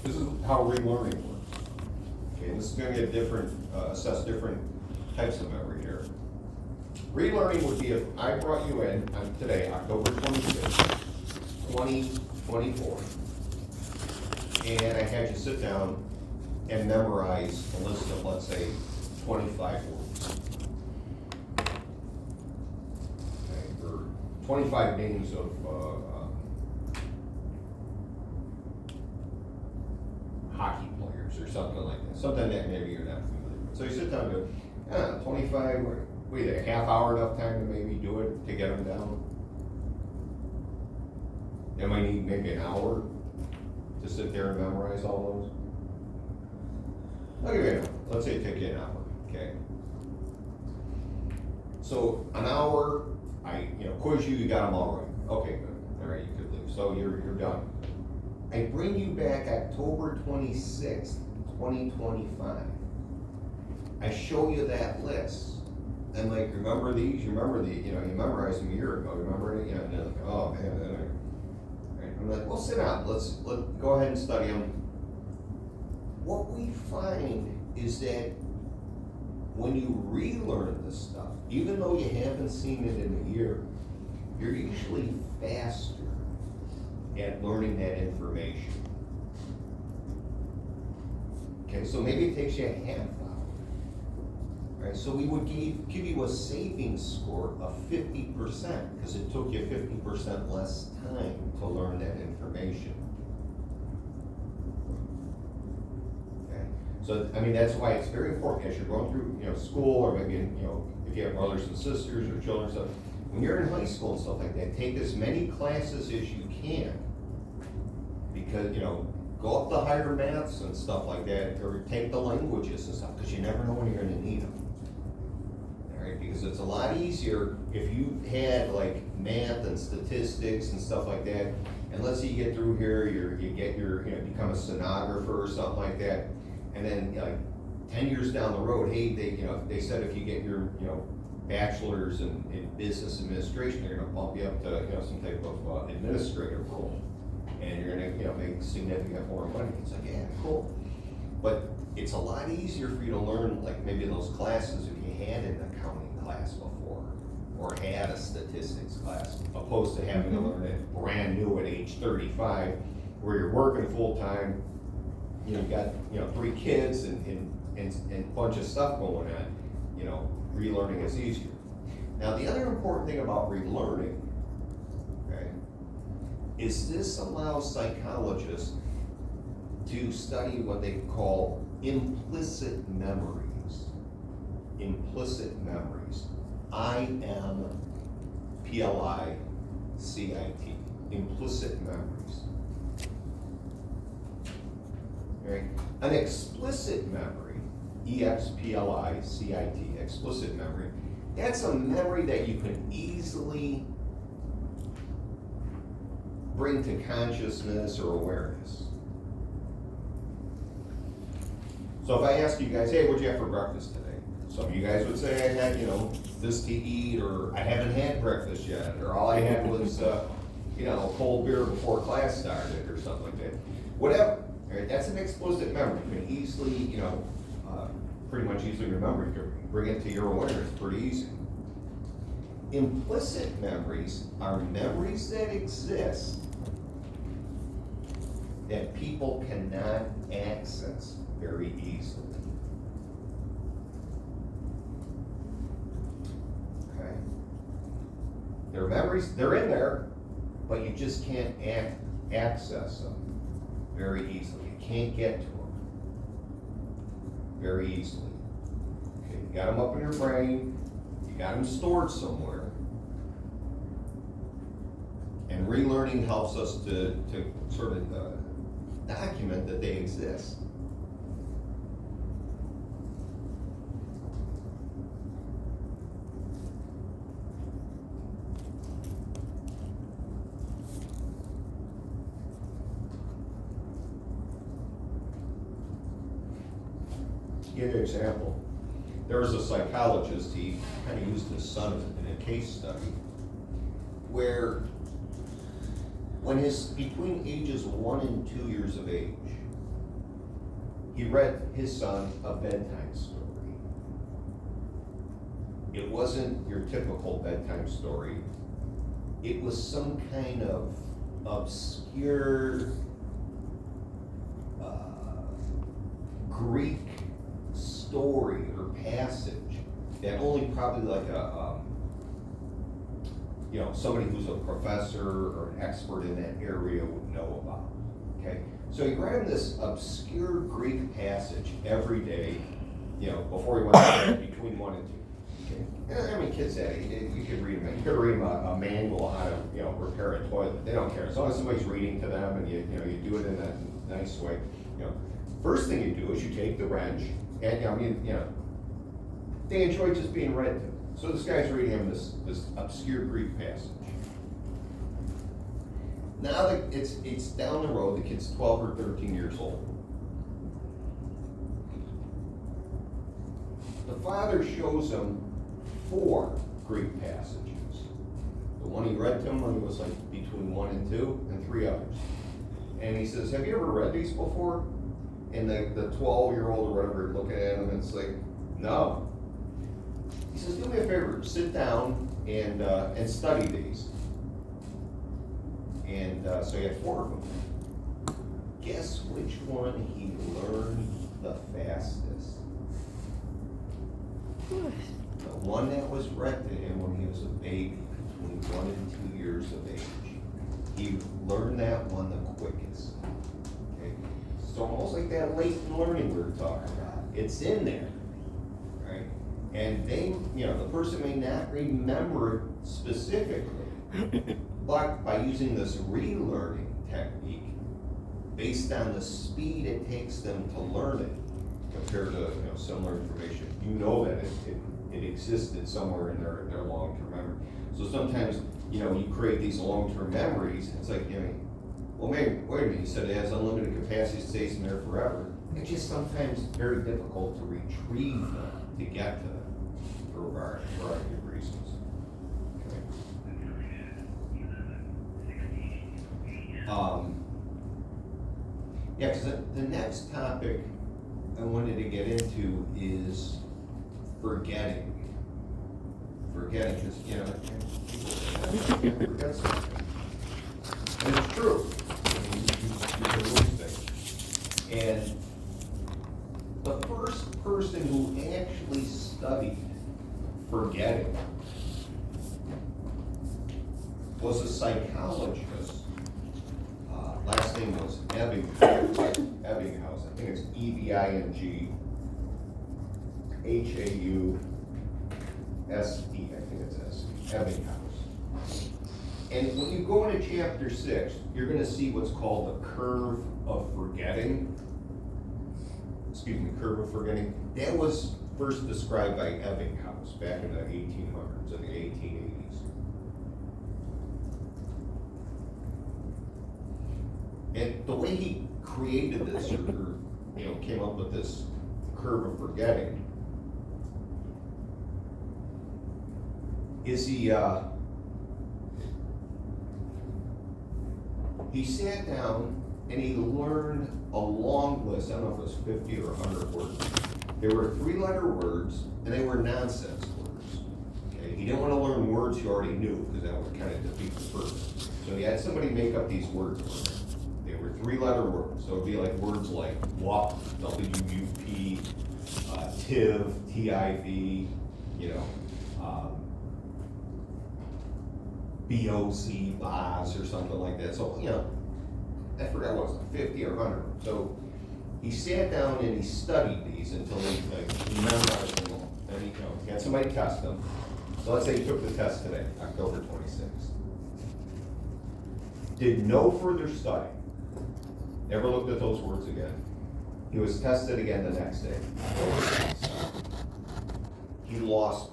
This is how relearning works. Okay, and this is going to get assess different types of memory here. Relearning would be if I brought you in on today, October 26th, 2024, and I had you sit down and memorize a list of, let's say, 25 words. Okay, or 25 names of hockey players or something like that. Something that maybe you're not familiar with. So you sit down and go, 25, wait, a half hour enough time to maybe do it to get them down? You might need maybe an hour to sit there and memorize all those? I'll give you an hour. Let's say it took you an hour, okay? So an hour, I quiz you got them all right. Okay, good. All right, you could leave. So you're done. I bring you back October 26th, 2025. I show you that list. I'm like, remember these? You remember you memorized them a year ago. Remember it? And they're like, oh man. Right. I'm like, well, sit down. Let's go ahead and study them. What we find is that when you relearn this stuff, even though you haven't seen it in a year, you're usually faster at learning that information. Okay, so maybe it takes you a half hour. Right, so we would give you a savings score of 50% because it took you 50% less time to learn that information. Okay, so that's why it's very important as you're going through school, or maybe if you have brothers and sisters or children and stuff. When you're in high school and stuff like that, take as many classes as you can, because go up the higher maths and stuff like that, or take the languages and stuff, because you never know when you're going to need them. All right, because it's a lot easier if you had math and statistics and stuff like that, and let's say you get through here, become a stenographer or something like that, and then 10 years down the road, hey, they said if you get your bachelor's in business administration, they're going to bump you up to some type of administrative role, and you're going to make significant more money. It's like, yeah, cool. But it's a lot easier for you to learn, like maybe those classes if you had an accounting class before, or had a statistics class, opposed to having to learn it brand new at age 35, where you're working full-time, you got, 3 kids and a bunch of stuff going on, relearning is easier. Now, the other important thing about relearning, okay, is this allows psychologists to study what they call implicit memories. Implicit memories. IMPLICIT. Implicit memories. Okay. An explicit memory, EXPLICIT, explicit memory, that's a memory that you can easily bring to consciousness or awareness. So if I ask you guys, hey, what'd you have for breakfast today? Some of you guys would say I had, this to eat, or I haven't had breakfast yet, or all I had was, cold beer before class started, or something like that. Whatever, right? That's an explicit memory. You can easily, pretty much easily remember. You can bring it to your awareness pretty easy. Implicit memories are memories that exist that people cannot access very easily. Okay? They're memories, they're in there, but you just can't access them very easily. You can't get to them very easily. Okay, you got them up in your brain, you got them stored somewhere. And relearning helps us to sort of document that they exist. Give you an example. There was a psychologist, he kind of used his son in a case study, where when between ages 1 and 2 years of age, he read his son a bedtime story. It wasn't your typical bedtime story. It was some kind of obscure Greek story or passage that only probably like somebody who's a professor or an expert in that area would know about. Okay, so he read him this obscure Greek passage every day, before he went to bed, between 1 and 2. Okay, I mean, kids that you could read them. You could read them a manual on how to repair a toilet. They don't care as long as somebody's reading to them and you do it in a nice way. First thing you do is you take the wrench and they enjoy just being read to. So this guy's reading him this obscure Greek passage. Now that it's down the road, the kid's 12 or 13 years old. The father shows him 4 Greek passages. The one he read to him when he was like between 1 and 2, and 3 others. And he says, have you ever read these before? And the 12-year-old or whatever looking at him, and it's like, no. He says, do me a favor, sit down and study these. And so he had 4 of them. Guess which one he learned the fastest? The one that was read to him when he was a baby, between 1 and 2 years of age. He learned that one the quickest. Okay? It's almost like that latent learning we were talking about. It's in there. Right? And the person may not remember it specifically, but by using this relearning technique, based on the speed it takes them to learn it, compared to similar information, that it existed somewhere in their long-term memory. So sometimes you create these long-term memories. It's like well, maybe wait a minute. You said it has unlimited capacity, it stays in there forever. It's just sometimes very difficult to retrieve them, to get to them, for a variety of reasons. Okay. Because the next topic I wanted to get into is forgetting. Forgetting, because, you know, people say, "I forget something." And it's true. I mean, you can lose things. And the first person who actually studied forgetting was a psychologist. Last name was Ebbinghaus. I think it's Ebbinghaus. I think it's S. Ebbinghaus. And when you go into chapter 6, you're going to see what's called the curve of forgetting. Curve of forgetting. That was first described by Ebbinghaus back in the 1800s and the 1880s. And the way he created this, or came up with this curve of forgetting, is he sat down and he learned a long list. I don't know if it was 50 or 100 words. There were 3-letter words, and they were nonsense words. Okay, he didn't want to learn words he already knew, because that would kind of defeat the purpose. So he had somebody make up these words for him. They were 3-letter words, so it'd be like words like WUP, W-U-P, TIV, T-I-V, B-O-C, BOZ, or something like that. So, I forgot what it was, 50 or 100. So he sat down and he studied these until he memorized them all. And he had somebody test them. So let's say he took the test today, October 26th. Did no further study. Never looked at those words again. He was tested again the next day. He lost,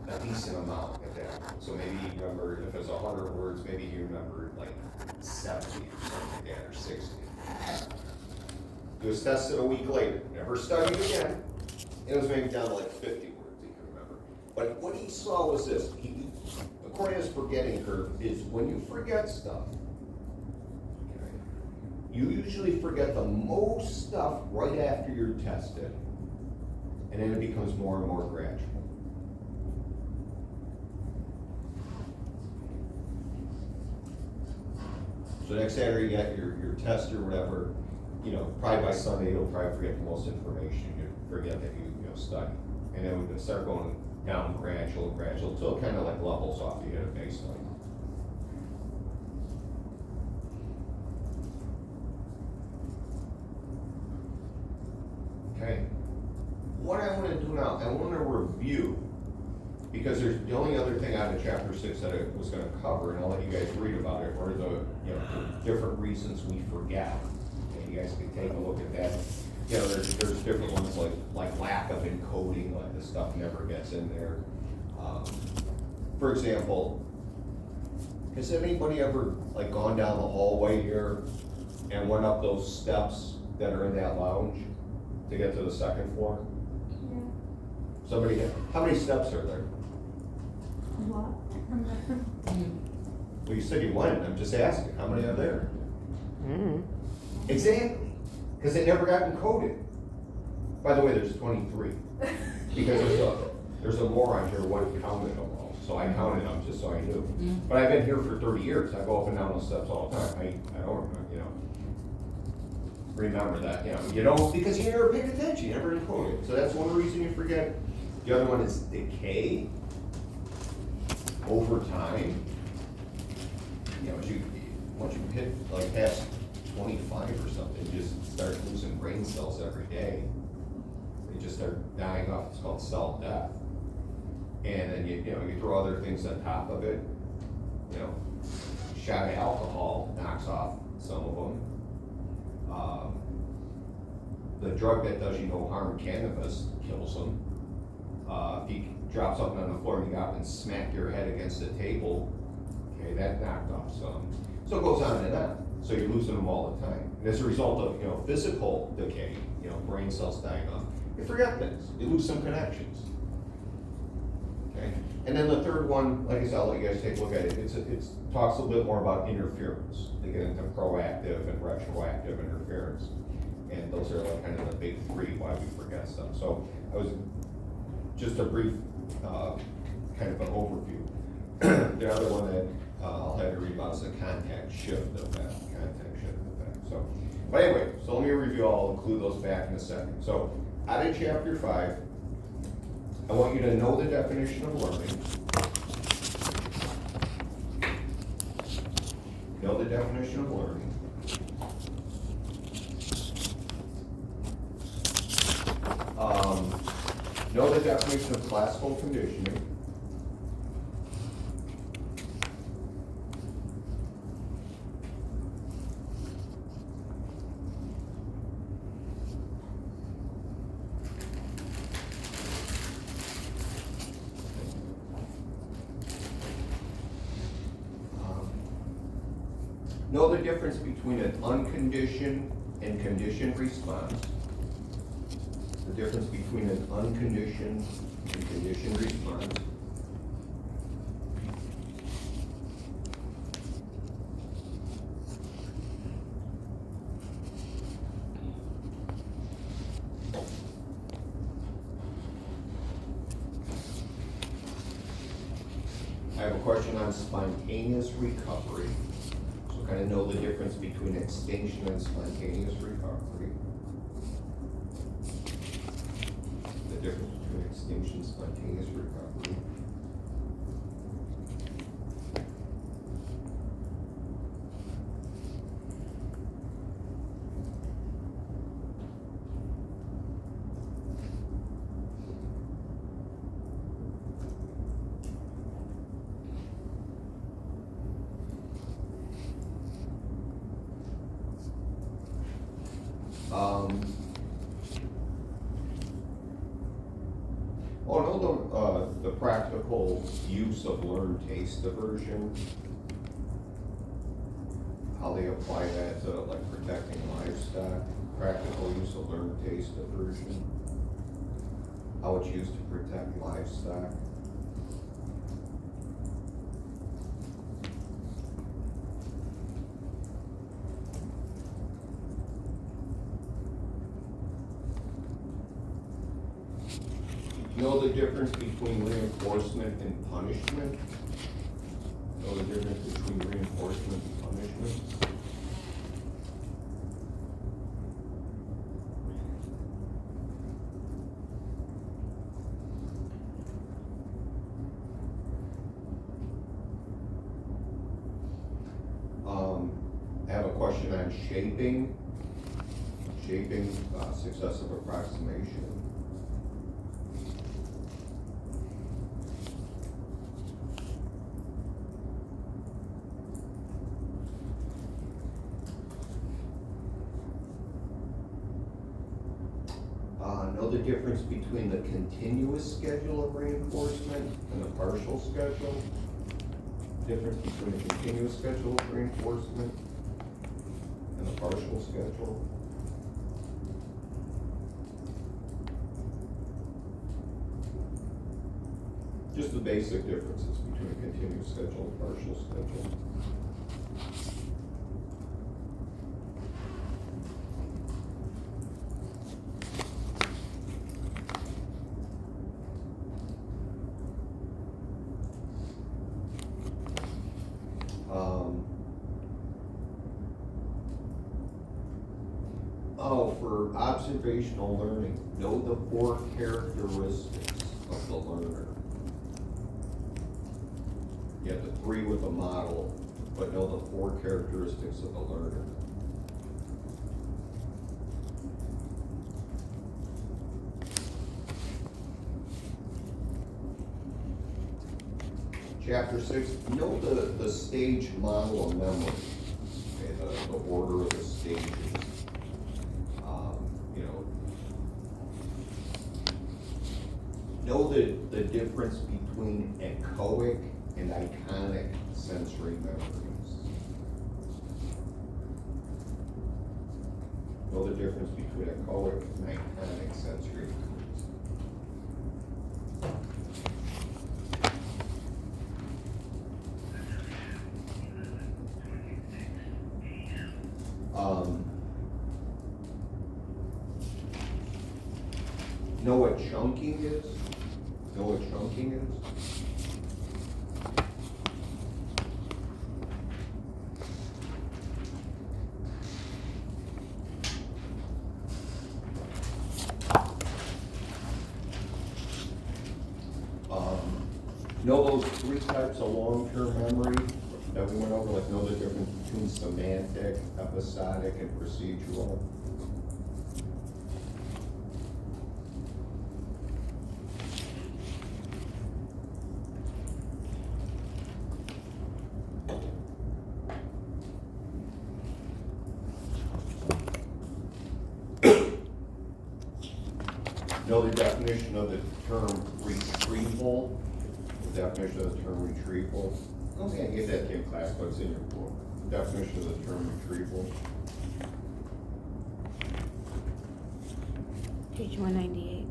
a decent amount at that point. So maybe he remembered, if it was 100 words, maybe he remembered like 70 or something like that, or 60. He was tested a week later, never studied again. It was maybe down to like 50 words he could remember. But what he saw was this. According to his forgetting curve, is when you forget stuff, you usually forget the most stuff right after you're tested, and then it becomes more and more gradual. So next Saturday you get your test or whatever, probably by Sunday you'll probably forget the most information. You forget that you studied. And then we start going down gradual, until it kind of like levels off. You get a baseline. Okay. What I want to do now, I want to review, because there's the only other thing out of chapter 6 that I was going to cover, and I'll let you guys read about it, or the different reasons we forget. Okay, you guys can take a look at that. There's different ones like lack of encoding, like the stuff never gets in there. For example, has anybody ever gone down the hallway here and went up those steps that are in that lounge to get to the second floor? Yeah. How many steps are there? What? Well, you said you went. I'm just asking, how many are there? Exactly, because they never got encoded. By the way, there's 23, because there's a moron here who counted them all. So I counted them just so I knew. But I've been here for 30 years. I go up and down those steps all the time. I don't, remember that, because you never paid attention, you never encoded. So that's one reason you forget. The other one is decay over time. Once you hit past 25 or something, you just start losing brain cells every day. They just start dying off. It's called cell death. And then you throw other things on top of it. Shot of alcohol knocks off some of them. The drug that does you no harm, cannabis, kills them. If you drop something on the floor and you got up and smack your head against the table, okay, that knocked off some. So it goes on and on. So you're losing them all the time. And as a result of physical decay, brain cells dying off, you forget things. You lose some connections. Okay. And then the third one, like I said, I'll let you guys take a look at it. It talks a little bit more about interference. They get into proactive and retroactive interference. And those are like kind of the big three why we forget stuff. So I was, just a brief, kind of an overview. The other one that, I'll have you read about is the contact shift effect, so. But anyway, so let me review, I'll include those back in a second. So, out of chapter 5, I want you to know the definition of learning. Know the definition of learning. Know the definition of classical conditioning. Know the difference between an unconditioned and conditioned response. The difference between an unconditioned and conditioned response. I have a question on spontaneous recovery. So kind of know the difference between extinction and spontaneous recovery. The difference between extinction and spontaneous recovery. Know the practical use of learn, taste, diversion. How they apply that to like protecting livestock. Practical use of learn, taste, diversion. How it's used to protect livestock. Know the difference between reinforcement and punishment. Know the difference between reinforcement and punishment. I have a question on shaping. Shaping successive approximation. Know the difference between the continuous schedule of reinforcement and the partial schedule. Difference between the continuous schedule of reinforcement and the partial schedule. Just the basic differences between a continuous schedule and partial schedule. For observational learning, know the 4 characteristics of the learner. You have the 3 with the model, but know the 4 characteristics of the learner. Chapter 6, know the stage model of memory, okay, the order of the stages. Know the difference between echoic and iconic sensory memories. Know the difference between echoic and iconic sensory memories. chunking is? Know what chunking is? Know those three types of long-term memory that we went over, like know the difference between semantic, episodic, and procedural? Know the definition of the term retrieval? The definition of the term retrieval? Okay, I get that in class, but it's in your book. The definition of the term retrieval. Page 198.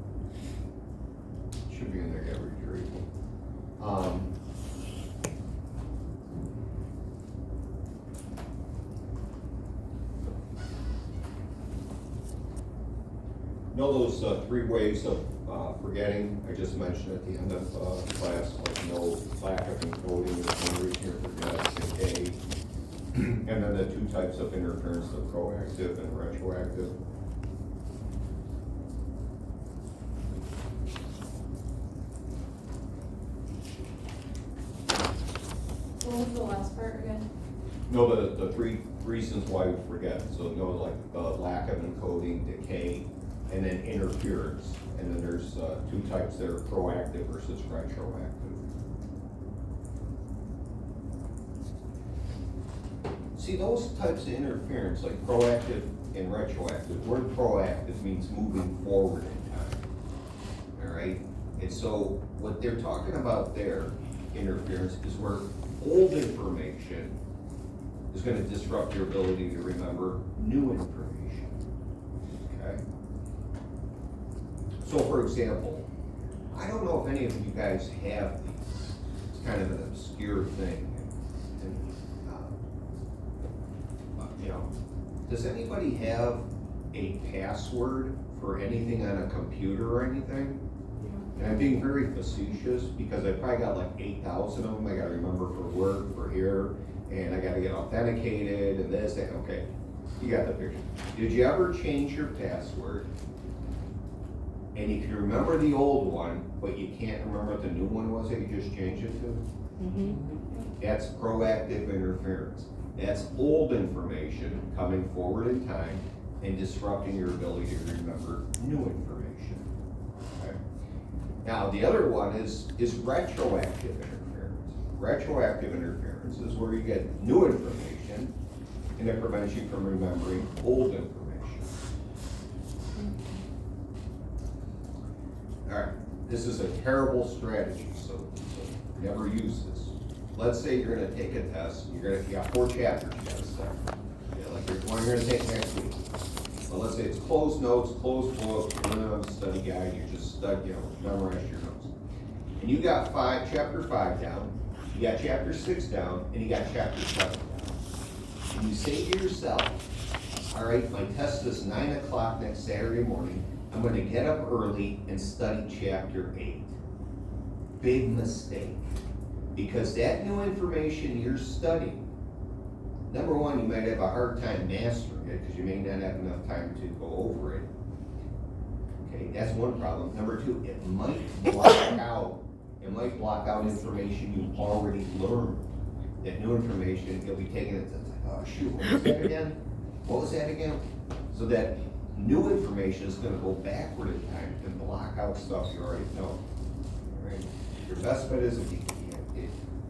Should be in there, yeah, retrieval. Know those three ways of forgetting I just mentioned at the end of class, like no lack of encoding, there's no reason to forget, decay. And then the two types of interference, the proactive and retroactive. What was the last part again? No, the three reasons why we forget. So know like the lack of encoding, decay, and then interference. And then there's two types that are proactive versus retroactive. See, those types of interference, like proactive and retroactive, word proactive means moving forward in time. All right? And so what they're talking about there, interference, is where old information is going to disrupt your ability to remember new information. Okay? So for example, I don't know if any of you guys have these. It's kind of an obscure thing. And, you know, does anybody have a password for anything on a computer or anything? And I'm being very facetious because I probably got like 8,000 of them I gotta remember for work, for here, and I gotta get authenticated and this, that, okay. You got the picture. Did you ever change your password? And you can remember the old one, but you can't remember what the new one was that you just changed it to? That's proactive interference. That's old information coming forward in time and disrupting your ability to remember new information. Okay? Now, the other one is retroactive interference. Retroactive interference is where you get new information and it prevents you from remembering old information. All right, this is a terrible strategy, so never use this. Let's say you're gonna take a test, you got 4 chapters you gotta study. Yeah, like you're gonna take next week. So let's say it's closed notes, closed book, you're not on the study guide, you just memorize your notes. And you got chapter 5 down, you got chapter 6 down, and you got chapter 7 down. And you say to yourself, all right, my test is 9 o'clock next Saturday morning, I'm gonna get up early and study chapter 8. Big mistake. Because that new information you're studying, number one, you might have a hard time mastering it because you may not have enough time to go over it. Okay, that's one problem. Number two, it might block out information you've already learned. That new information, you'll be taking it, it's like, oh shoot, what was that again? What was that again? So that new information is gonna go backward in time and block out stuff you already know. All right? Your best bet is if you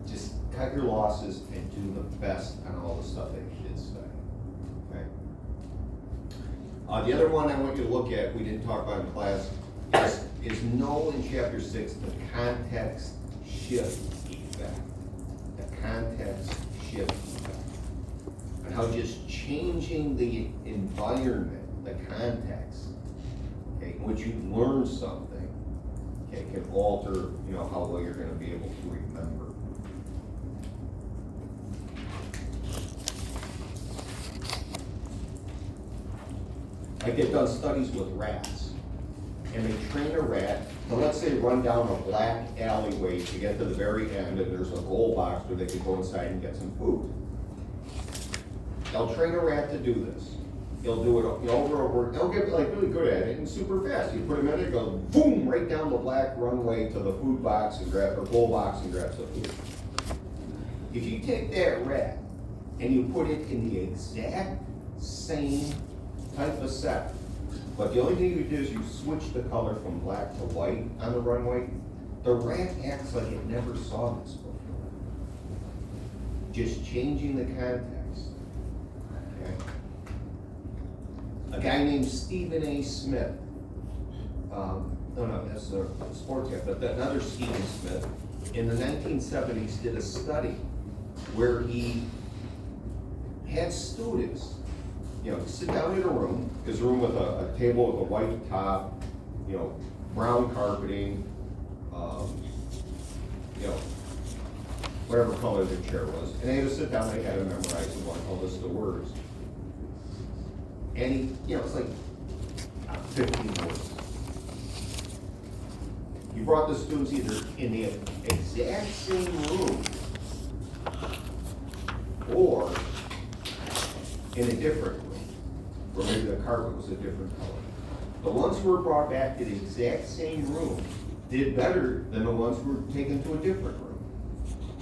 just cut your losses and do the best on all the stuff that you did study. Okay. The other one I want you to look at, we didn't talk about in class, is know in chapter 6 the context shift effect. The context shift effect. And how just changing the environment, the context, okay, in which you learn something, okay, can alter, how well you're going to be able to remember. Like they've done studies with rats, and they train a rat to, let's say, run down a black alleyway to get to the very end, and there's a goal box where they can go inside and get some food. They'll train a rat to do this. He'll do it over and over. They'll get like really good at it and super fast. You put him in it, go boom, right down the black runway to the food box and grab, or goal box and grabs the food. If you take that rat and you put it in the exact same type of set, but the only thing you do is you switch the color from black to white on the runway, the rat acts like it never saw this before. Just changing the context. Okay? A guy named Stephen A. Smith, no, that's a sports guy, but another Stephen Smith, in the 1970s did a study where he had students, sit down in a room, his room with a table with a white top, brown carpeting, whatever color the chair was, and they had to sit down, they had to memorize a list of words. And he, it's like 15 words. He brought the students either in the exact same room or in a different room, where maybe the carpet was a different color. The ones who were brought back to the exact same room did better than the ones who were taken to a different room.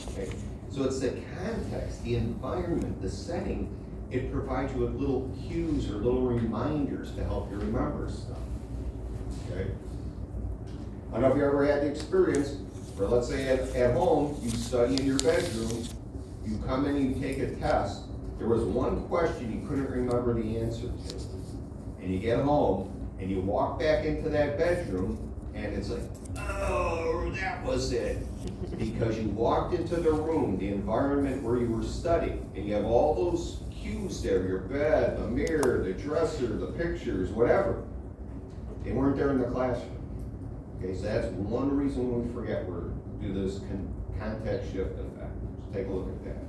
Okay? So it's the context, the environment, the setting. It provides you with little cues or little reminders to help you remember stuff. Okay? I don't know if you ever had the experience, or let's say at home, you study in your bedroom, you come in and you take a test, there was one question you couldn't remember the answer to. And you get home, and you walk back into that bedroom, and it's like, oh, that was it. Because you walked into the room, the environment where you were studying, and you have all those cues there, your bed, the mirror, the dresser, the pictures, whatever. They weren't there in the classroom. Okay, so that's one reason when we forget we do this context shift effect. So take a look at that.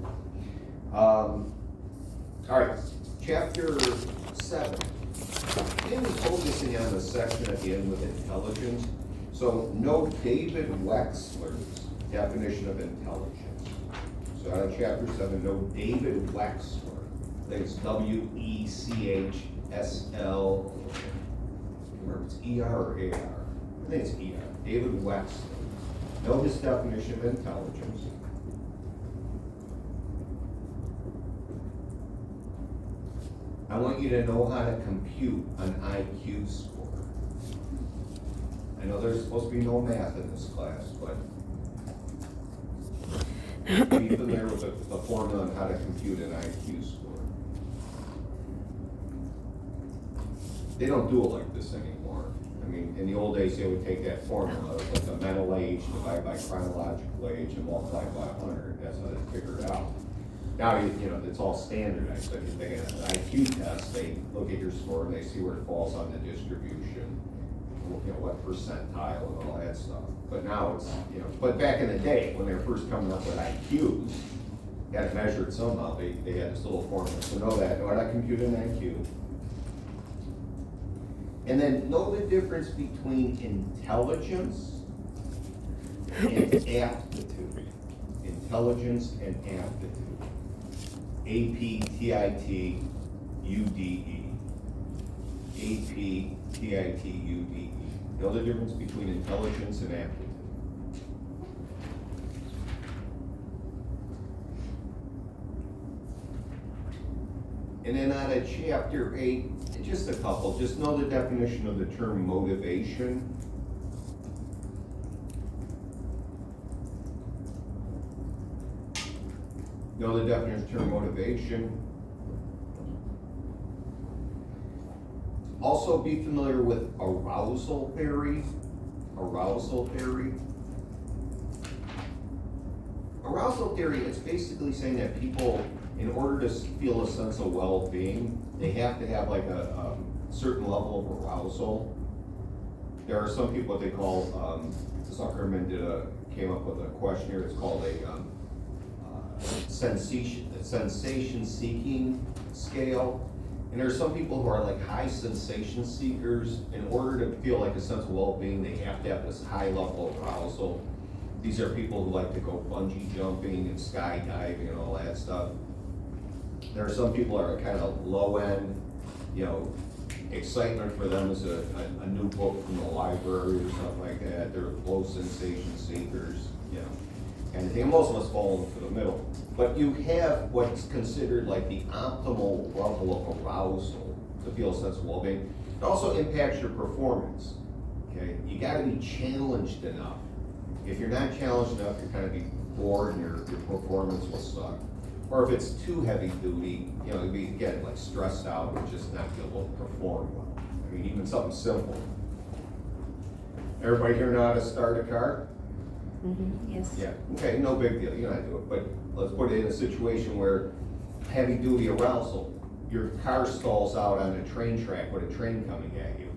All right, chapter 7. Again, focusing on the section at the end with intelligence. So know David Wechsler's definition of intelligence. So out of chapter 7, know David Wechsler. I think it's W-E-C-H-S-L. Remember, it's E-R or A-R? I think it's E-R. David Wechsler. Know his definition of intelligence. I want you to know how to compute an IQ score. I know there's supposed to be no math in this class, but be familiar with the formula on how to compute an IQ score. They don't do it like this anymore. I mean, in the old days, they would take that formula, like the mental age divided by chronological age and multiply by 100. That's how they figure it out. Now, it's all standardized. So if they get an IQ test, they look at your score and they see where it falls on the distribution, what percentile and all that stuff. But now it's, but back in the day, when they were first coming up with IQs, you had to measure it somehow. They had this little formula. So know how to compute an IQ. And then know the difference between intelligence and aptitude. Intelligence and aptitude. A-P-T-I-T-U-D-E. A-P-T-I-T-U-D-E. Know the difference between intelligence and aptitude. And then out of chapter 8, just a couple, just know the definition of the term motivation. Know the definition of the term motivation. Also be familiar with arousal theory. Arousal theory. Arousal theory is basically saying that people, in order to feel a sense of well-being, they have to have like a certain level of arousal. There are some people what they call, Zuckerman came up with a questionnaire, it's called a sensation-seeking scale. And there's some people who are like high sensation seekers. In order to feel like a sense of well-being, they have to have this high level of arousal. These are people who like to go bungee jumping and skydiving and all that stuff. There are some people that are kind of low end, you know, excitement for them is a new book from the library or something like that. They're low sensation seekers, you know. And I think most of us fall into the middle. But you have what's considered like the optimal level of arousal to feel a sense of well-being. It also impacts your performance, okay? You gotta be challenged enough. If you're not challenged enough, you're kind of be bored and your performance will suck. Or if it's too heavy duty, you know, you'll be, again, like stressed out and just not be able to perform well. I mean, even something simple. Everybody here know how to start a car? Yes. Yeah, okay, no big deal, you know how to do it, but let's put it in a situation where heavy duty arousal, your car stalls out on a train track with a train coming at you.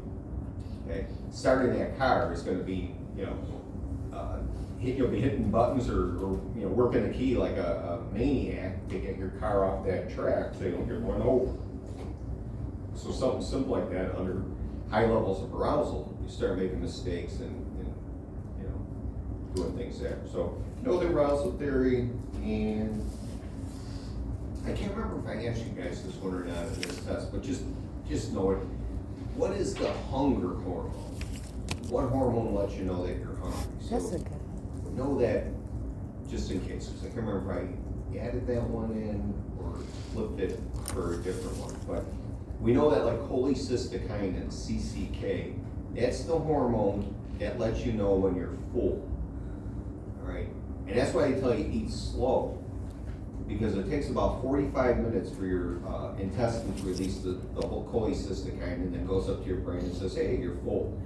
Okay, starting that car is gonna be, you know, you'll be hitting buttons or you know, working a key like a maniac to get your car off that track so you don't get run over. So something simple like that, under high levels of arousal, you start making mistakes and you know, doing things there. So know the arousal theory, and I can't remember if I asked you guys this one or not in this test, but just know it. What is the hunger hormone? What hormone lets you know that you're hungry? That's So a good. know that just in case, because I can't remember if I added that one in or flipped it for a different one, but we know that like cholecystokinin, CCK, that's the hormone that lets you know when you're full, all right? And that's why they tell you eat slow, because it takes about 45 minutes for your intestines to release the whole cholecystokinin, and then goes up to your brain and says, hey, you're full,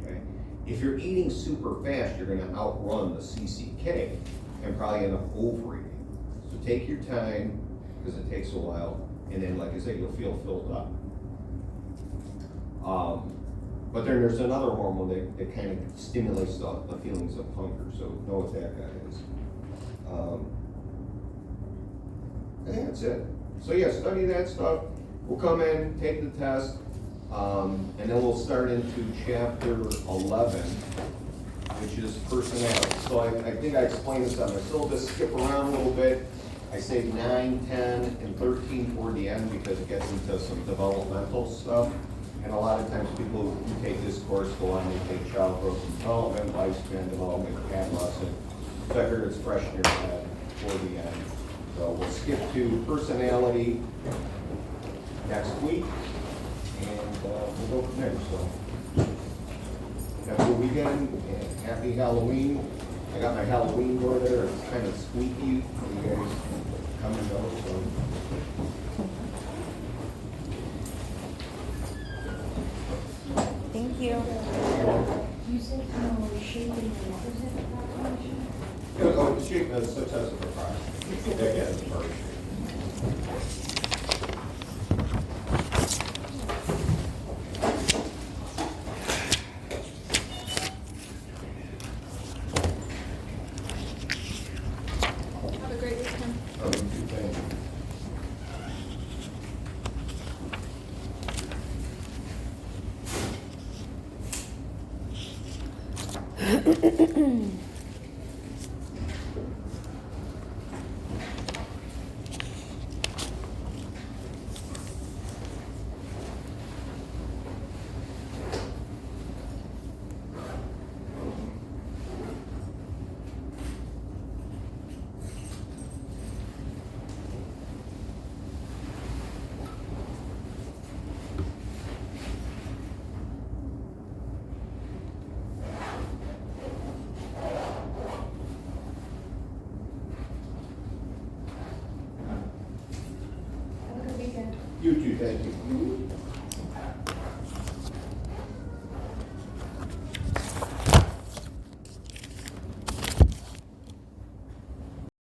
okay? If you're eating super fast, you're gonna outrun the CCK and probably end up overeating. So take your time, because it takes a while, and then like I said, you'll feel filled up. But then there's another hormone that kind of stimulates the feelings of hunger, so know what that guy is. And that's it. So yeah, study that stuff. We'll come in, take the test, and then we'll start into chapter 11, which is personality. So I think I explained this on my syllabus, skip around a little bit. I say 9, 10, and 13 toward the end because it gets into some developmental stuff. And a lot of times people who take this course go on to take child growth and development, lifespan development, CAD lesson. So I figure it's fresh in your head toward the end. So we'll skip to personality next week, and we'll go from there. So have a good weekend, and happy Halloween. I got my Halloween door there. It's kind of squeaky. You guys come and go. So. Thank you. You said no shaping and what was it approximation? Oh, the shape is success of a project. That gets the first Have a great weekend. Thank you. Have a good weekend. You too, thank you.